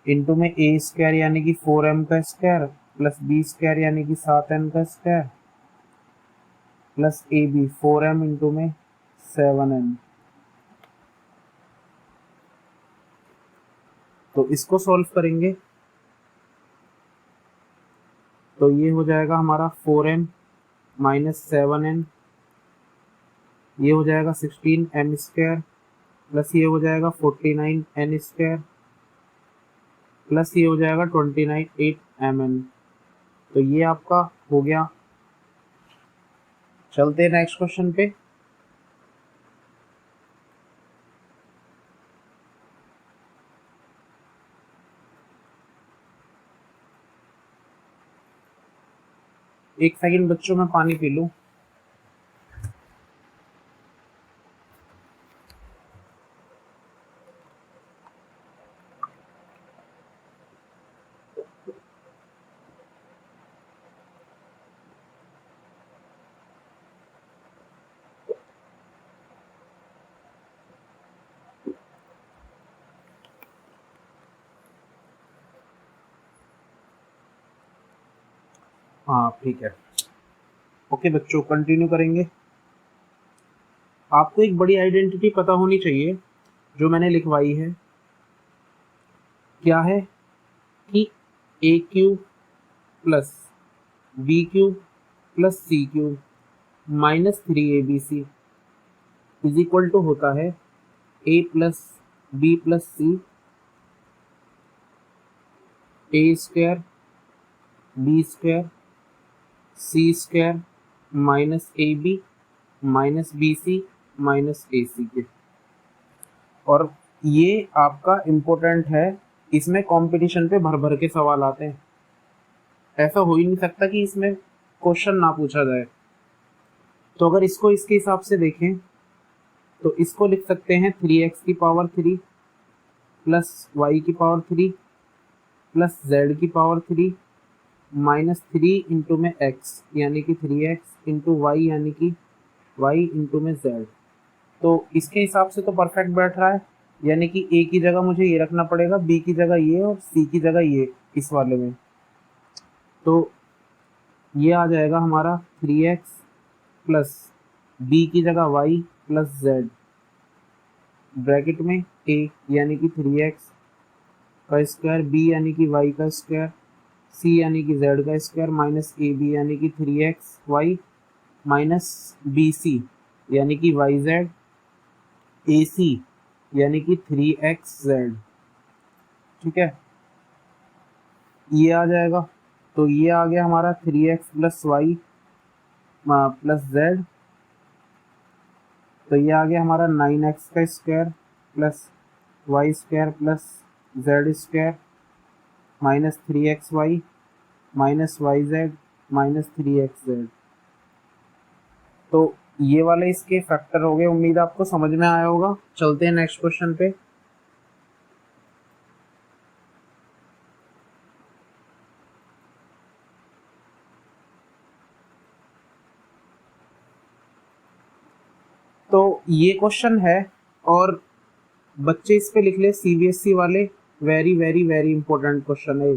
इंटू में a स्क्वायर यानी कि 4m का स्क्वायर प्लस b स्क्वायर यानी कि 7n का स्क्वायर प्लस ए बी 4m इंटू में 7n। तो इसको सॉल्व करेंगे तो ये हो जाएगा हमारा 4m माइनस 7n, ये हो जाएगा 16m स्क्वायर प्लस ये हो जाएगा 49n स्क्वायर प्लस ये हो जाएगा 8mn। तो ये आपका हो गया। चलते हैं नेक्स्ट क्वेश्चन पे। एक सेकंड बच्चों, मैं पानी पी लूं। हाँ ठीक है, ओके बच्चों कंटिन्यू करेंगे। आपको एक बड़ी आइडेंटिटी पता होनी चाहिए जो मैंने लिखवाई है। क्या है कि A cube plus B cube plus C cube minus 3abc is equal to होता है a plus B plus C, A square B square C square minus A B minus B C minus A C के। और ये आपका important है, इसमें competition पे भर भर के सवाल आते हैं। ऐसा हो ही नहीं सकता कि इसमें क्वेश्चन ना पूछा जाए। तो अगर इसको इसके हिसाब से देखें तो इसको लिख सकते हैं 3x की पावर 3 प्लस y की पावर 3 प्लस z की पावर 3 माइनस 3 इंटू में x यानी कि 3x इंटू वाई यानी कि y इंटू में z। तो इसके हिसाब से तो परफेक्ट बैठ रहा है, यानी कि a की जगह मुझे ये रखना पड़ेगा, b की जगह ये और c की जगह ये इस वाले में। तो ये आ जाएगा हमारा 3x प्लस b की जगह y प्लस z ब्रैकेट में a यानी कि 3x का स्क्वायर, b यानी कि y का स्क्वायर, c यानी कि z का स्क्वायर माइनस ए बी यानी कि 3xy माइनस बी सी यानी कि yz, ए सी यानी कि 3xz। ठीक है, ये आ जाएगा। तो ये आ गया हमारा 3x plus Y plus z। तो ये आ गया हमारा 9x का square plus Y square plus z square minus 3xy minus yz minus 3xz। तो ये वाले इसके फैक्टर हो गए। उम्मीद आपको समझ में आया होगा। चलते हैं नेक्स्ट क्वेश्चन पे। तो ये क्वेश्चन है और बच्चे इस पे लिख ले, सीबीएसई वाले, very very very important question है,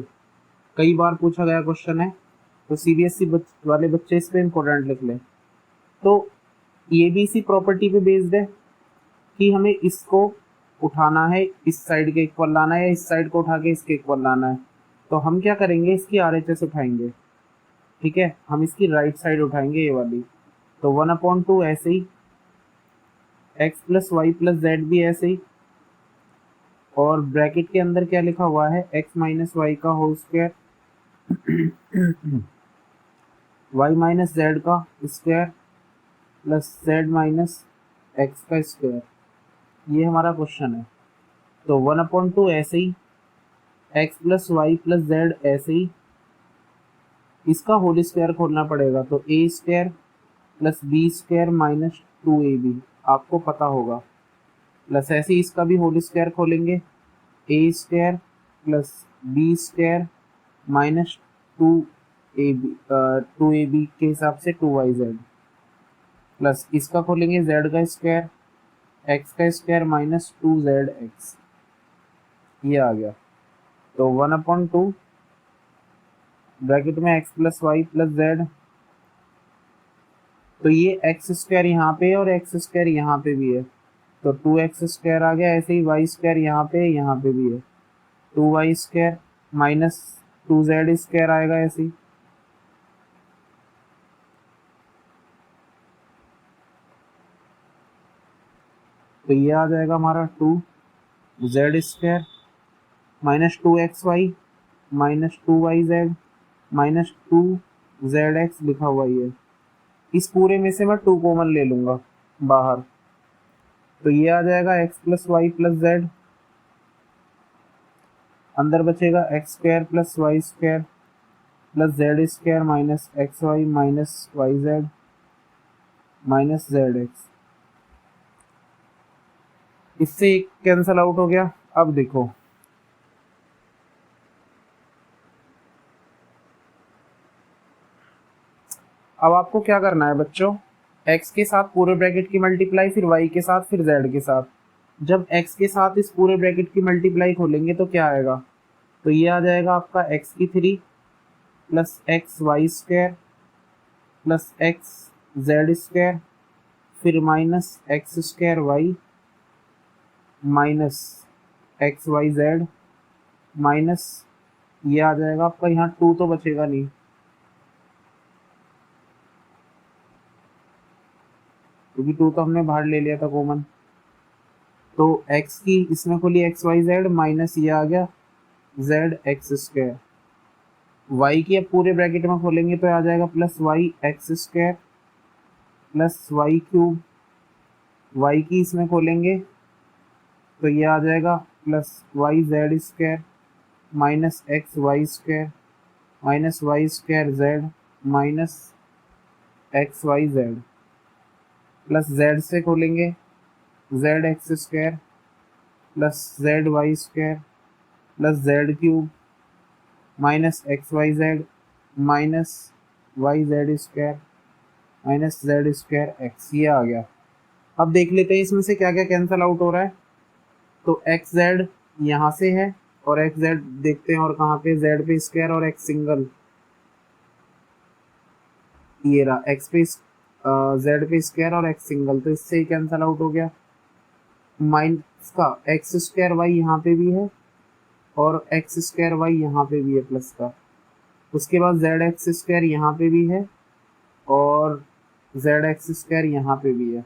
कई बार पूछा गया क्वेश्चन है। तो सीबीएसई वाले बच्चे इस पे इंपॉर्टेंट लिख ले। तो ये भी इसी प्रॉपर्टी पे बेस्ड है कि हमें इसको उठाना है, इस साइड के इक्वल लाना है, या इस साइड को उठा के इसके इक्वल लाना है। तो हम क्या करेंगे, इसकी आरएचएस उठाएंगे। ठीक है, हम इसकी राइट साइड उठाएंगे ये वाली, तो 1/2 ऐसे ही, x plus Y plus z भी ऐसे ही, और ब्रैकेट के अंदर क्या लिखा हुआ है, x माइनस वाई का whole square y minus Z का square plus z minus X का स्क्वायर। ये हमारा क्वेश्चन है। तो 1/2 ऐसे ही, x plus Y plus Z ऐसे ही, इसका होल स्क्वायर खोलना पड़ेगा, तो A square plus B square minus 2ab आपको पता होगा, प्लस ऐसे ही इसका भी होल स्क्वायर खोलेंगे, A square plus B square minus 2ab के हिसाब से 2yz, प्लस इसका खोलेंगे z का स्क्वायर, x का स्क्वायर माइनस 2zx। ये आ गया। तो 1/2 ब्रैकेट में x plus Y plus z, तो ये एक्स स्क्वायर यहाँ पे और एक्स स्क्वायर यहाँ पे भी है, तो 2x स्क्वायर आ गया। ऐसे ही वाई स्क्वायर यहाँ पे भी है, 2y square minus 2z square आएगा ऐसे ही। तो ये आ जाएगा हमारा 2z square minus 2xy minus 2yz minus 2zx लिखा हुआ ही है। इस पूरे में से मैं 2 कॉमन ले लूंगा बाहर, तो ये आ जाएगा x plus Y plus z, अंदर बचेगा x square plus Y square plus Z square minus x Y minus Y Z minus Z x. इससे एक कैंसल आउट हो गया। अब देखो, अब आपको क्या करना है बच्चों, x के साथ पूरे ब्रैकेट की मल्टीप्लाई, फिर y के साथ, फिर z के साथ। जब x के साथ इस पूरे ब्रैकेट की मल्टीप्लाई खोलेंगे तो क्या आएगा, तो ये आ जाएगा आपका x³ plus x Y square plus X Z square, फिर minus X square Y minus x Y Z minus, ये आ जाएगा आपका, यहाँ 2 तो बचेगा नहीं, क्योंकि 2 तो हमने बाहर ले लिया था कॉमन। तो x की इसमें खोली एक्स वाई जेड माइनस ये आ गया जेड एक्स स्क्वायर, y की अब पूरे ब्रैकेट में खोलेंगे तो आ जाएगा plus Y x square plus Y cube, y की इसमें खोलेंगे तो ये आ जाएगा plus y z square minus x Y square minus Y square z minus x Y z, plus z से खोलेंगे z x square plus z y square plus Z cube minus x Y Z minus Y z square minus z square x. ये आ गया। अब देख लेते हैं इसमें से क्या क्या कैंसिल आउट हो रहा है। तो एक्स जेड यहाँ से है और एक्स जेड देखते हैं और कहाँ पे, जेड पे स्क्वायर और एक्स सिंगल, ये रहा एक्स पे जेड पे स्क्वायर और एक्स सिंगल, तो इससे ही कैंसिल आउट हो गया। माइनस का एक्स स्क्वायर वाई यहाँ पे भी है और एक्स स्क्वायर वाई यहाँ पे भी है प्लस का, उसके बाद जेड एक्स स्क्वायर यहाँ पे भी है और जेड एक्स स्क्वायर यहाँ पे भी है,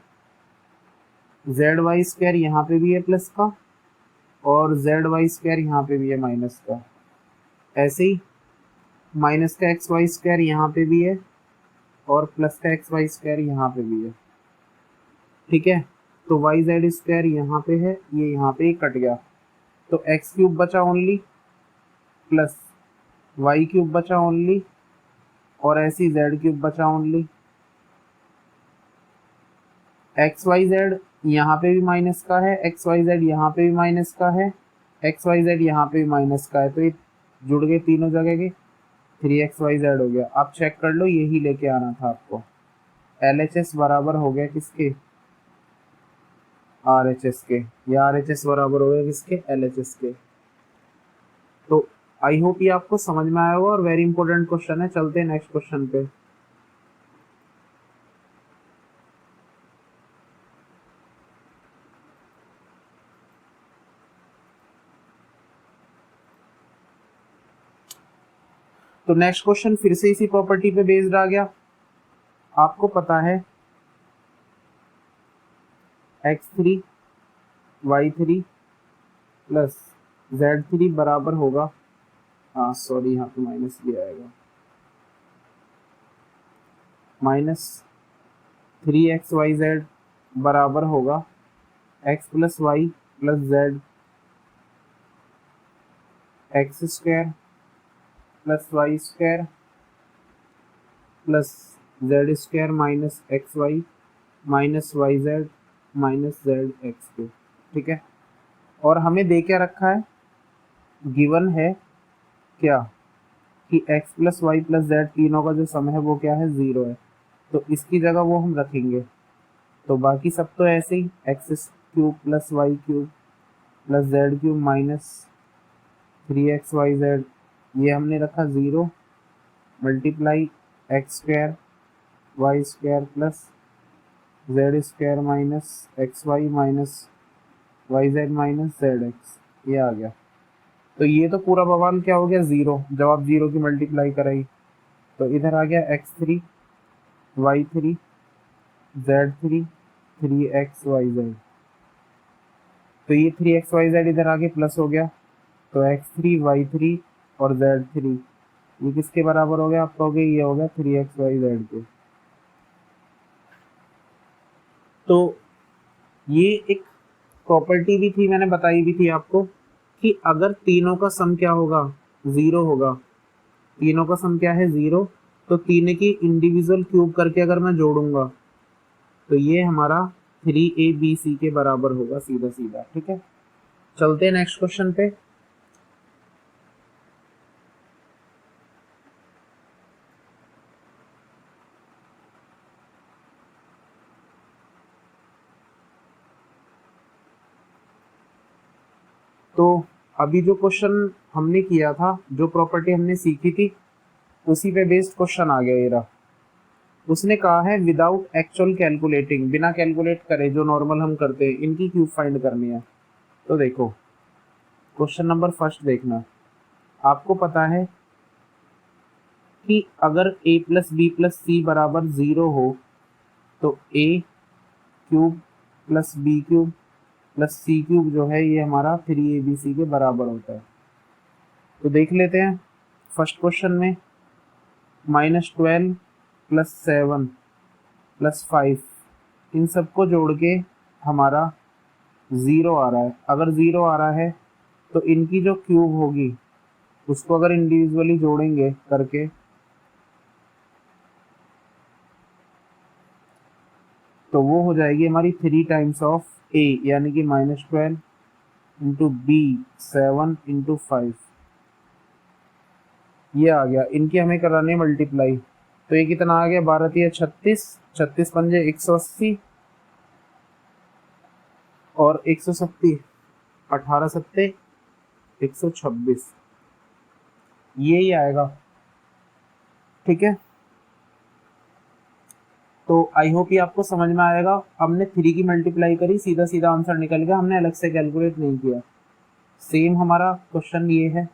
जेड वाई स्क्वायर यहाँ पे भी है प्लस का और जेड वाई स्क्वायर यहाँ पे भी है माइनस का। ऐसे ही माइनस का एक्स वाई स्क्वायर यहाँ पे भी है और प्लस का एक्स वाई स्क्वायर यहाँ पे भी है। ठीक है, तो वाई जेड स्क्वायर यहाँ पे है, ये यहाँ पे कट गया, तो एक्स क्यूब बचा ओनली प्लस वाई क्यूब बचा ओनली और ऐसी जेड क्यूब बचा ओनली। एक्स वाई जेड यहाँ पे भी माइनस का है, एक्स वाई जेड यहाँ पे भी माइनस का है, एक्स वाई जेड यहाँ पे भी माइनस का है, तो ये जुड़ गए तीनों जगह के, 3xyz हो गया। आप चेक कर लो, यही लेके आना था आपको। LHS बराबर हो गया किसके, RHS के, या RHS बराबर हो गया किसके, LHS के। तो आई होप ये आपको समझ में आया होगा और वेरी इंपॉर्टेंट क्वेश्चन है। चलते हैं नेक्स्ट क्वेश्चन पे। तो नेक्स्ट क्वेश्चन फिर से इसी प्रॉपर्टी पे बेस्ड आ गया। आपको पता है x3 y3 प्लस z3 बराबर होगा, हाँ सॉरी यहाँ पे माइनस भी आएगा, -3xyz बराबर होगा x plus Y plus z x square plus Y square plus Z square minus x Y minus Y Z minus Z x two. ठीक है, और हमें दे क्या रखा है, गिवन है क्या कि x plus Y plus z तीनों का जो सम है वो क्या है, 0 है। तो इसकी जगह वो हम रखेंगे, तो बाकी सब तो ऐसे ही, X cube plus Y cube plus Z cube minus 3xyz, ये हमने रखा 0 multiply X square Y square plus Z square minus x Y minus Y Z minus Z X, ये आ गया। तो ये तो पूरा बवाल क्या हो गया, 0, जब आप 0 की मल्टीप्लाई कराई तो इधर आ गया x3 y3 z3 3xyz, तो ये 3xyz इधर आगे प्लस हो गया, तो x3 y3 और z3 ये किसके बराबर हो गया, आप कहोगे ये हो गया 3xyz के। तो ये एक प्रॉपर्टी भी थी, मैंने बताई भी थी आपको कि अगर तीनों का सम क्या होगा, 0 होगा, तीनों का सम क्या है 0, तो तीनों की इंडिविजुअल क्यूब करके अगर मैं जोड़ूंगा तो ये हमारा 3abc के बराबर होगा सीधा सीधा। ठीक है, चलते हैं नेक्स्ट क्वेश्चन पे। तो अभी जो क्वेश्चन हमने किया था, जो प्रॉपर्टी हमने सीखी थी, उसी पे बेस्ड क्वेश्चन आ गया ये रहा। उसने कहा है विदाउट एक्चुअल कैलकुलेटिंग, बिना कैलकुलेट करे जो नॉर्मल हम करते हैं, इनकी क्यूब फाइंड करनी है। तो देखो क्वेश्चन नंबर फर्स्ट देखना, आपको पता है कि अगर a plus B plus c बराबर 0 हो तो a cube plus B cube plus C cube जो है ये हमारा 3abc के बराबर होता है। तो देख लेते हैं फर्स्ट क्वेश्चन में, -12 प्लस 7 प्लस 5, इन सबको जोड़ के हमारा 0 आ रहा है। अगर 0 आ रहा है तो इनकी जो क्यूब होगी उसको अगर इंडिविजुअली जोड़ेंगे करके तो वो हो जाएगी हमारी 3 टाइम्स ऑफ a, यानी कि -12 इंटू बी 7 इंटू 5, ये आ गया। इनकी हमें करानी है मल्टीप्लाई, तो ये कितना आ गया, 12 3 36, 36 पंजे 180 और 170 18 सत्ते 126, ये ही आएगा। ठीक है, तो आई होप ये आपको समझ में आएगा। हमने 3 की मल्टीप्लाई करी, सीधा सीधा आंसर निकल गया, हमने अलग से कैलकुलेट नहीं किया। सेम हमारा क्वेश्चन ये है,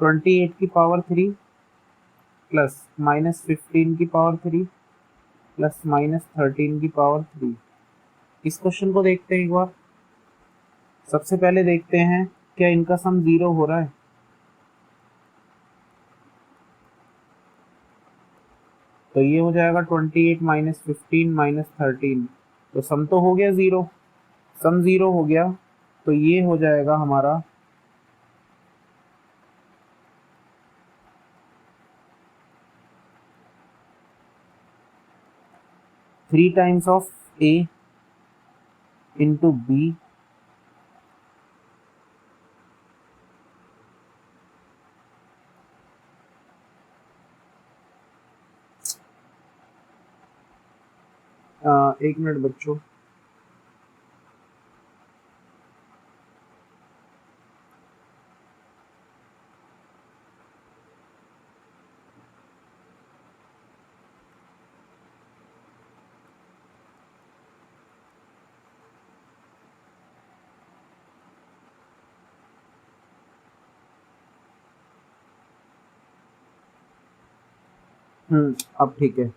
28 की पावर 3 प्लस -15 की पावर 3 प्लस -13 की पावर 3। इस क्वेश्चन को देखते हैं एक बार। सबसे पहले देखते हैं क्या इनका सम 0 हो रहा है। तो ये हो जाएगा 28 -15 -13, तो सम तो हो गया 0, सम 0 हो गया, तो ये हो जाएगा हमारा 3 times of a into b एक मिनट बच्चों, अब ठीक है।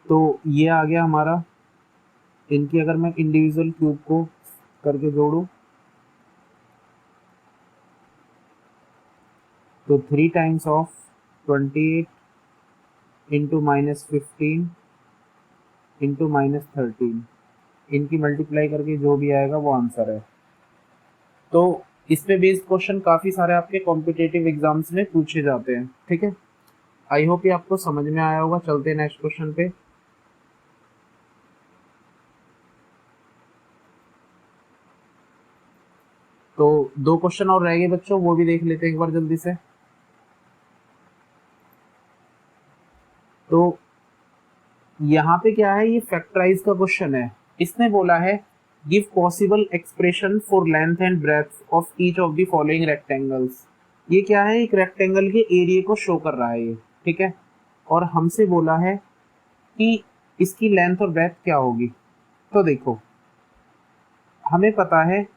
तो ये आ गया हमारा। इनकी अगर मैं इंडिविजुअल क्यूब को करके जोड़ूं तो 3 टाइम्स ऑफ 28 इंटू -15 इंटू -13, इनकी मल्टीप्लाई करके जो भी आएगा वो आंसर है। तो इस पे बेस्ड क्वेश्चन काफ़ी सारे आपके कॉम्पिटिटिव एग्जाम्स में पूछे जाते हैं। ठीक है, आई होप ये आपको समझ में आया होगा। चलते हैं नेक्स्ट क्वेश्चन पे। तो 2 क्वेश्चन और रह गए बच्चों, वो भी देख लेते हैं एक बार जल्दी से। तो यहाँ पे क्या है, ये फैक्टराइज का क्वेश्चन है। इसने बोला है give possible expression for length and breadth of each of the following rectangles. ये क्या है, एक रेक्टेंगल के एरिया को शो कर रहा है ये। ठीक है, और हमसे बोला है कि इसकी लेंथ और ब्रेथ क्या होगी। तो देखो, हमें पता है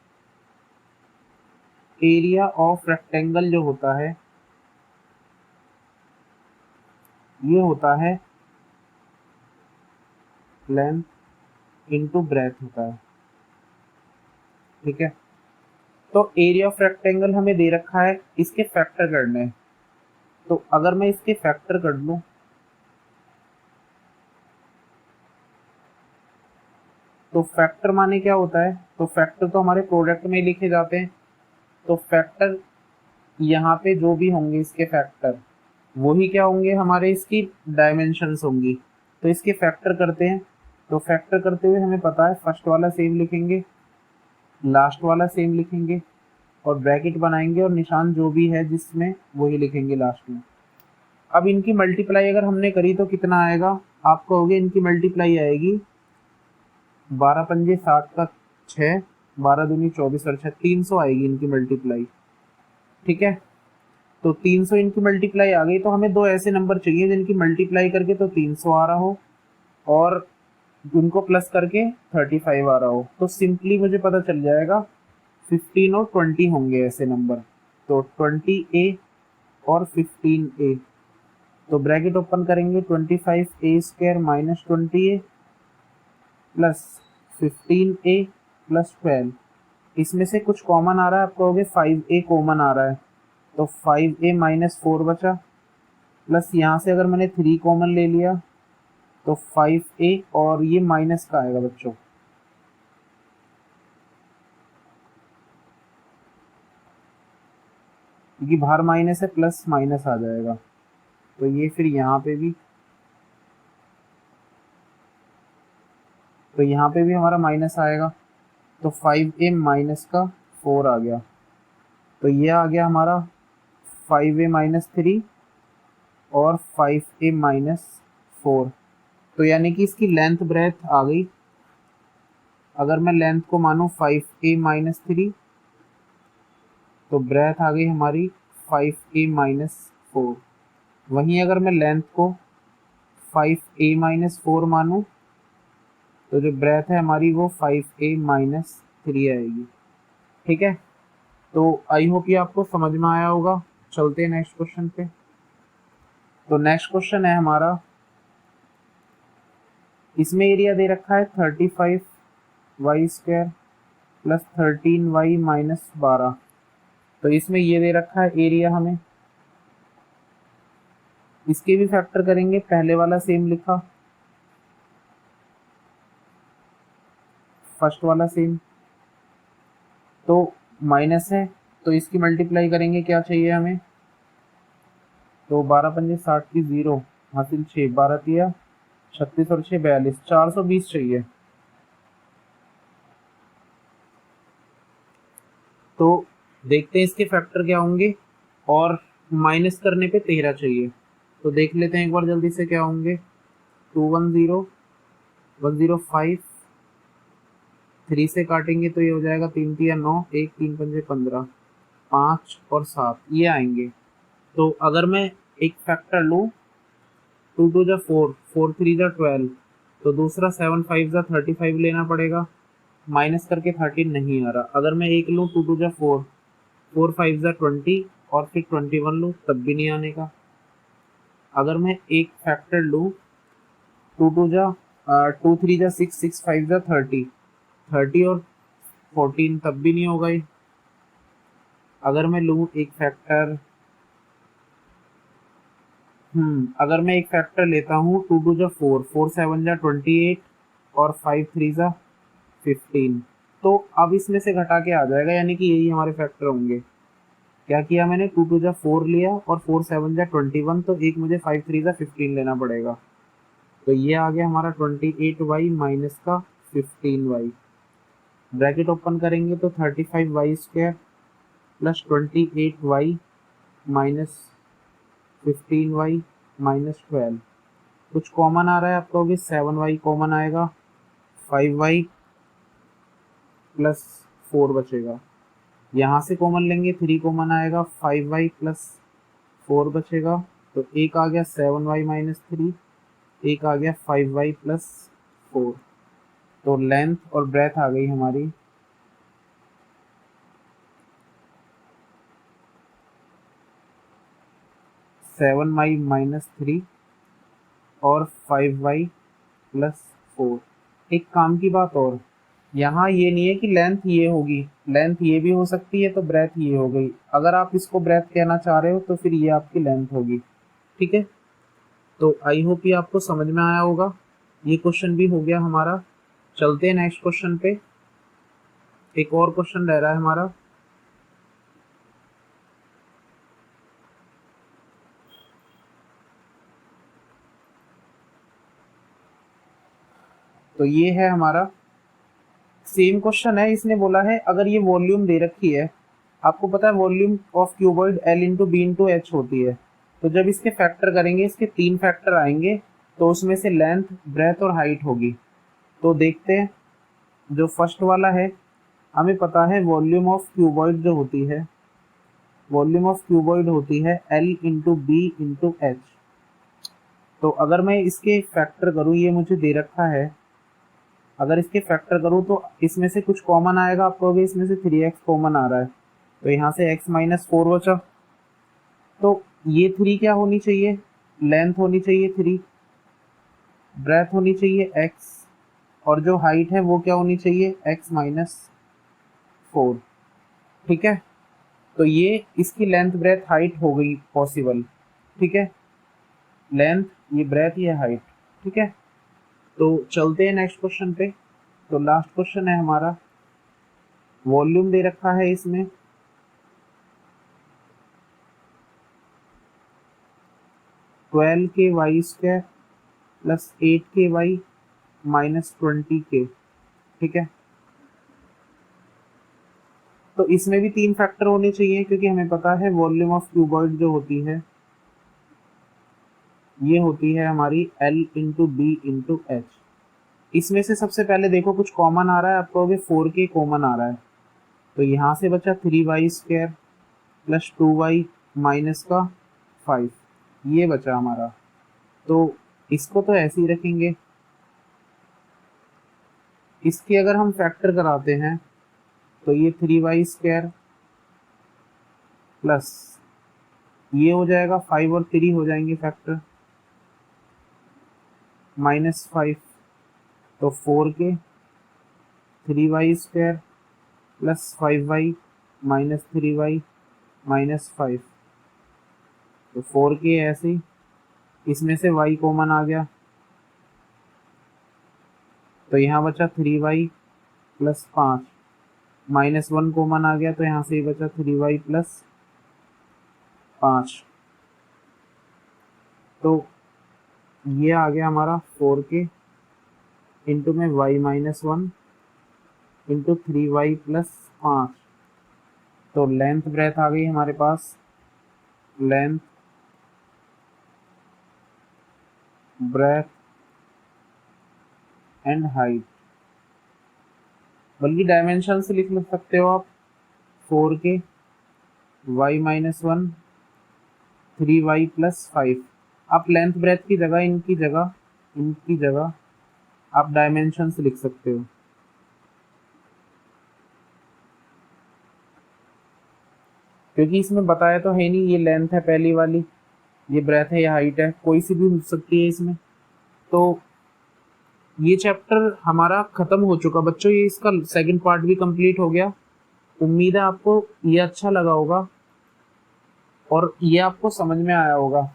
एरिया ऑफ रेक्टेंगल जो होता है ये होता है लेंथ इनटू ब्रेथ होता है। ठीक है, तो एरिया ऑफ रेक्टेंगल हमें दे रखा है, इसके फैक्टर करने हैं। तो अगर मैं इसके फैक्टर कर लूं तो फैक्टर माने क्या होता है, तो फैक्टर तो हमारे प्रोडक्ट में ही लिखे जाते हैं। तो फैक्टर यहाँ पे जो भी होंगे इसके फैक्टर, वही क्या होंगे, हमारे इसकी डायमेंशंस होंगी। तो इसके फैक्टर करते हैं। तो फैक्टर करते हुए हमें पता है फर्स्ट वाला सेम लिखेंगे, लास्ट वाला सेम लिखेंगे, और ब्रैकेट बनाएंगे और निशान जो भी है जिसमें वही लिखेंगे लास्ट में। अब इनकी मल्टीप्लाई अगर हमने करी तो कितना आएगा, आप कहोगे इनकी मल्टीप्लाई आएगी 12 पंजे 60 का 6, 12 दूनी 24 और 6, 300 आएगी इनकी मल्टीप्लाई। ठीक है, तो 300 इनकी मल्टीप्लाई आ गई। तो हमें दो ऐसे नंबर चाहिए जिनकी मल्टीप्लाई करके तो 300 आ रहा हो और उनको प्लस करके 35 आ रहा हो। तो सिंपली मुझे पता चल जाएगा 15 और 20 होंगे ऐसे नंबर। तो 20A और 15A, तो ब्रैकेट ओपन करेंगे, 25A² minus 20A plus 15A plus 12। इसमें से कुछ कॉमन आ रहा है, आप कहोगे 5A कॉमन आ रहा है, तो 5A माइनस 4 बचा, प्लस यहाँ से अगर मैंने 3 कॉमन ले लिया तो 5A, और ये माइनस का आएगा बच्चों, क्योंकि बाहर माइनस है, प्लस माइनस आ जाएगा। तो ये फिर यहाँ पे भी, तो यहाँ पे भी हमारा माइनस आएगा। तो 5A माइनस का 4 आ गया। तो ये आ गया हमारा 5A माइनस 3 और 5A माइनस 4। तो यानी कि इसकी लेंथ ब्रेथ आ गई। अगर मैं लेंथ को मानूँ 5A माइनस 3, तो ब्रेथ आ गई हमारी 5A माइनस 4। वहीं अगर मैं लेंथ को 5A माइनस 4 मानूँ तो जो ब्रेथ है हमारी वो 5A माइनस 3 आएगी। ठीक है, तो आई होप ये आपको समझ में आया होगा। चलते हैं नेक्स्ट क्वेश्चन पे। तो नेक्स्ट क्वेश्चन है हमारा, इसमें एरिया दे रखा है 35y² प्लस 13y माइनस 12। तो इसमें ये दे रखा है एरिया हमें, इसके भी फैक्टर करेंगे, पहले वाला सेम लिखा, फर्स्ट वाला सेम। तो माइनस है तो इसकी मल्टीप्लाई करेंगे, क्या चाहिए हमें, तो 12 पंजे 60 की 0 हासिल 6, 12 तिया 36 और 6 42, 420 चाहिए। तो देखते हैं इसके फैक्टर क्या होंगे, और माइनस करने पे 13 चाहिए। तो देख लेते हैं एक बार जल्दी से क्या होंगे। 210 105, 3 से काटेंगे तो ये हो जाएगा 3 तिया 9, 1 3 पंजे 15, 5 और 7 ये आएंगे। तो अगर मैं एक फैक्टर लूँ, 2 2 जा 4, 4 3 जा 12, तो दूसरा 7 5 जा 35 लेना पड़ेगा, माइनस करके 13 नहीं आ रहा। अगर मैं एक लूँ 2 2 जा 4, 4 5 जा 20 और फिर 21 लूँ तब भी नहीं आने का। अगर मैं एक फैक्टर लूँ 2 2 जा 2 3 जा 6, 6 5 जा 30, 30 और 14 तब भी नहीं होगा ये। अगर मैं लूँ एक फैक्टर अगर मैं एक फैक्टर लेता हूँ 2 2 जा 4, 4 7 जा 28 और 5 3 जा 15, तो अब इसमें से घटा के आ जाएगा, यानी कि यही हमारे फैक्टर होंगे। क्या किया मैंने, 2 2 जा 4 लिया और 4 7 जा 21, तो एक मुझे 5 3 जा 15 लेना पड़ेगा। तो ये आ गया हमारा 28y माइनस का 15y। ब्रैकेट ओपन करेंगे तो 35y square plus 28y minus 15y minus 12। कुछ कॉमन आ रहा है, आप कहोगे 7y कॉमन आएगा, 5y प्लस 4 बचेगा। यहाँ से कॉमन लेंगे 3 कॉमन आएगा, 5y प्लस 4 बचेगा। तो एक आ गया 7y माइनस 3, एक आ गया 5y प्लस 4। तो लेंथ और ब्रेथ आ गई हमारी 7y माइनस 3 और 5y प्लस 4। एक काम की बात और, यहाँ ये नहीं है कि लेंथ ये होगी, लेंथ ये भी हो सकती है, तो ब्रेथ ये हो गई। अगर आप इसको ब्रेथ कहना चाह रहे हो तो फिर ये आपकी लेंथ होगी। ठीक है, तो आई होप ये आपको समझ में आया होगा। ये क्वेश्चन भी हो गया हमारा। चलते हैं नेक्स्ट क्वेश्चन पे। एक और क्वेश्चन रह रहा है हमारा। तो ये है हमारा सेम क्वेश्चन है। इसने बोला है अगर ये वॉल्यूम दे रखी है, आपको पता है volume of cuboid L into b into h होती है, तो जब इसके फैक्टर करेंगे, इसके 3 फैक्टर आएंगे, तो उसमें से लेंथ, ब्रेथ और हाइट होगी। तो देखते हैं, जो फर्स्ट वाला है, हमें पता है वॉल्यूम ऑफ क्यूबॉइड जो होती है, वॉल्यूम ऑफ क्यूबॉइड होती है L into b into h. तो अगर मैं इसके फैक्टर करूँ, ये मुझे दे रखा है, अगर इसके फैक्टर करूँ तो इसमें से कुछ कॉमन आएगा, आप कहोगे इसमें से 3x कॉमन आ रहा है, तो यहाँ से x माइनस 4 बचा। तो ये 3 क्या होनी चाहिए, लेंथ होनी चाहिए 3, ब्रेथ होनी चाहिए x, और जो हाइट है वो क्या होनी चाहिए, x माइनस 4। ठीक है, तो ये इसकी लेंथ, ब्रेथ, हाइट हो गई पॉसिबल। ठीक है, लेंथ, ये ब्रेथ, ये हाइट। ठीक है, तो चलते हैं नेक्स्ट क्वेश्चन पे। तो लास्ट क्वेश्चन है हमारा, वॉल्यूम दे रखा है इसमें 12k square plus 8k minus 20k। ठीक है, तो इसमें भी 3 फैक्टर होने चाहिए, क्योंकि हमें पता है वॉल्यूम ऑफ क्यूबॉइड जो होती है ये होती है हमारी L into b into h. इसमें से सबसे पहले देखो कुछ कॉमन आ रहा है, आप कहोगे 4k कॉमन आ रहा है, तो यहाँ से बचा 3y square plus 2y minus का 5, ये बचा हमारा। तो इसको तो ऐसे ही रखेंगे। इसके अगर हम फैक्टर कराते हैं तो ये 3y स्क्वायर प्लस ये हो जाएगा 5 और 3 हो जाएंगे फैक्टर, माइनस 5, तो 4k 3y square plus 5y minus 3y minus 5, तो 4k ऐसे ही। इसमें से y कॉमन आ गया, तो यहाँ बचा 3y प्लस 5, माइनस 1 कॉमन आ गया, तो यहाँ से ही बचा 3y प्लस 5। तो ये आ गया हमारा 4k इंटू में y minus 1 into 3y plus 5। तो लेंथ, ब्रेथ आ गई हमारे पास, लेंथ, ब्रेथ एंड हाइट, बल्कि डायमेंशन से लिख सकते हो आप, 4k y minus 1 3y plus 5। आप लेंथ, ब्रेथ की जगह, इनकी जगह आप डायमेंशंस लिख सकते हो। क्योंकि इसमें बताया तो है नहीं, ये लेंथ है पहली वाली, ये ब्रेथ है, ये हाइट है, कोई सी भी हो सकती है इसमें। तो ये चैप्टर हमारा खत्म हो चुका बच्चों, ये इसका सेकंड पार्ट भी कंप्लीट हो गया। उम्मीद है आपको ये अच्छा लगा होगा और ये आपको समझ में आया होगा।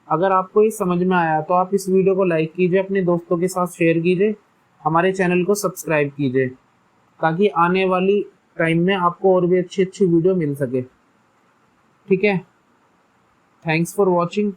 अगर आपको ये समझ में आया तो आप इस वीडियो को लाइक कीजिए, अपने दोस्तों के साथ शेयर कीजिए, हमारे चैनल को सब्सक्राइब कीजिए, ताकि आने वाली टाइम में आपको और भी अच्छी अच्छी वीडियो मिल सके। ठीक है, थैंक्स फॉर वॉचिंग।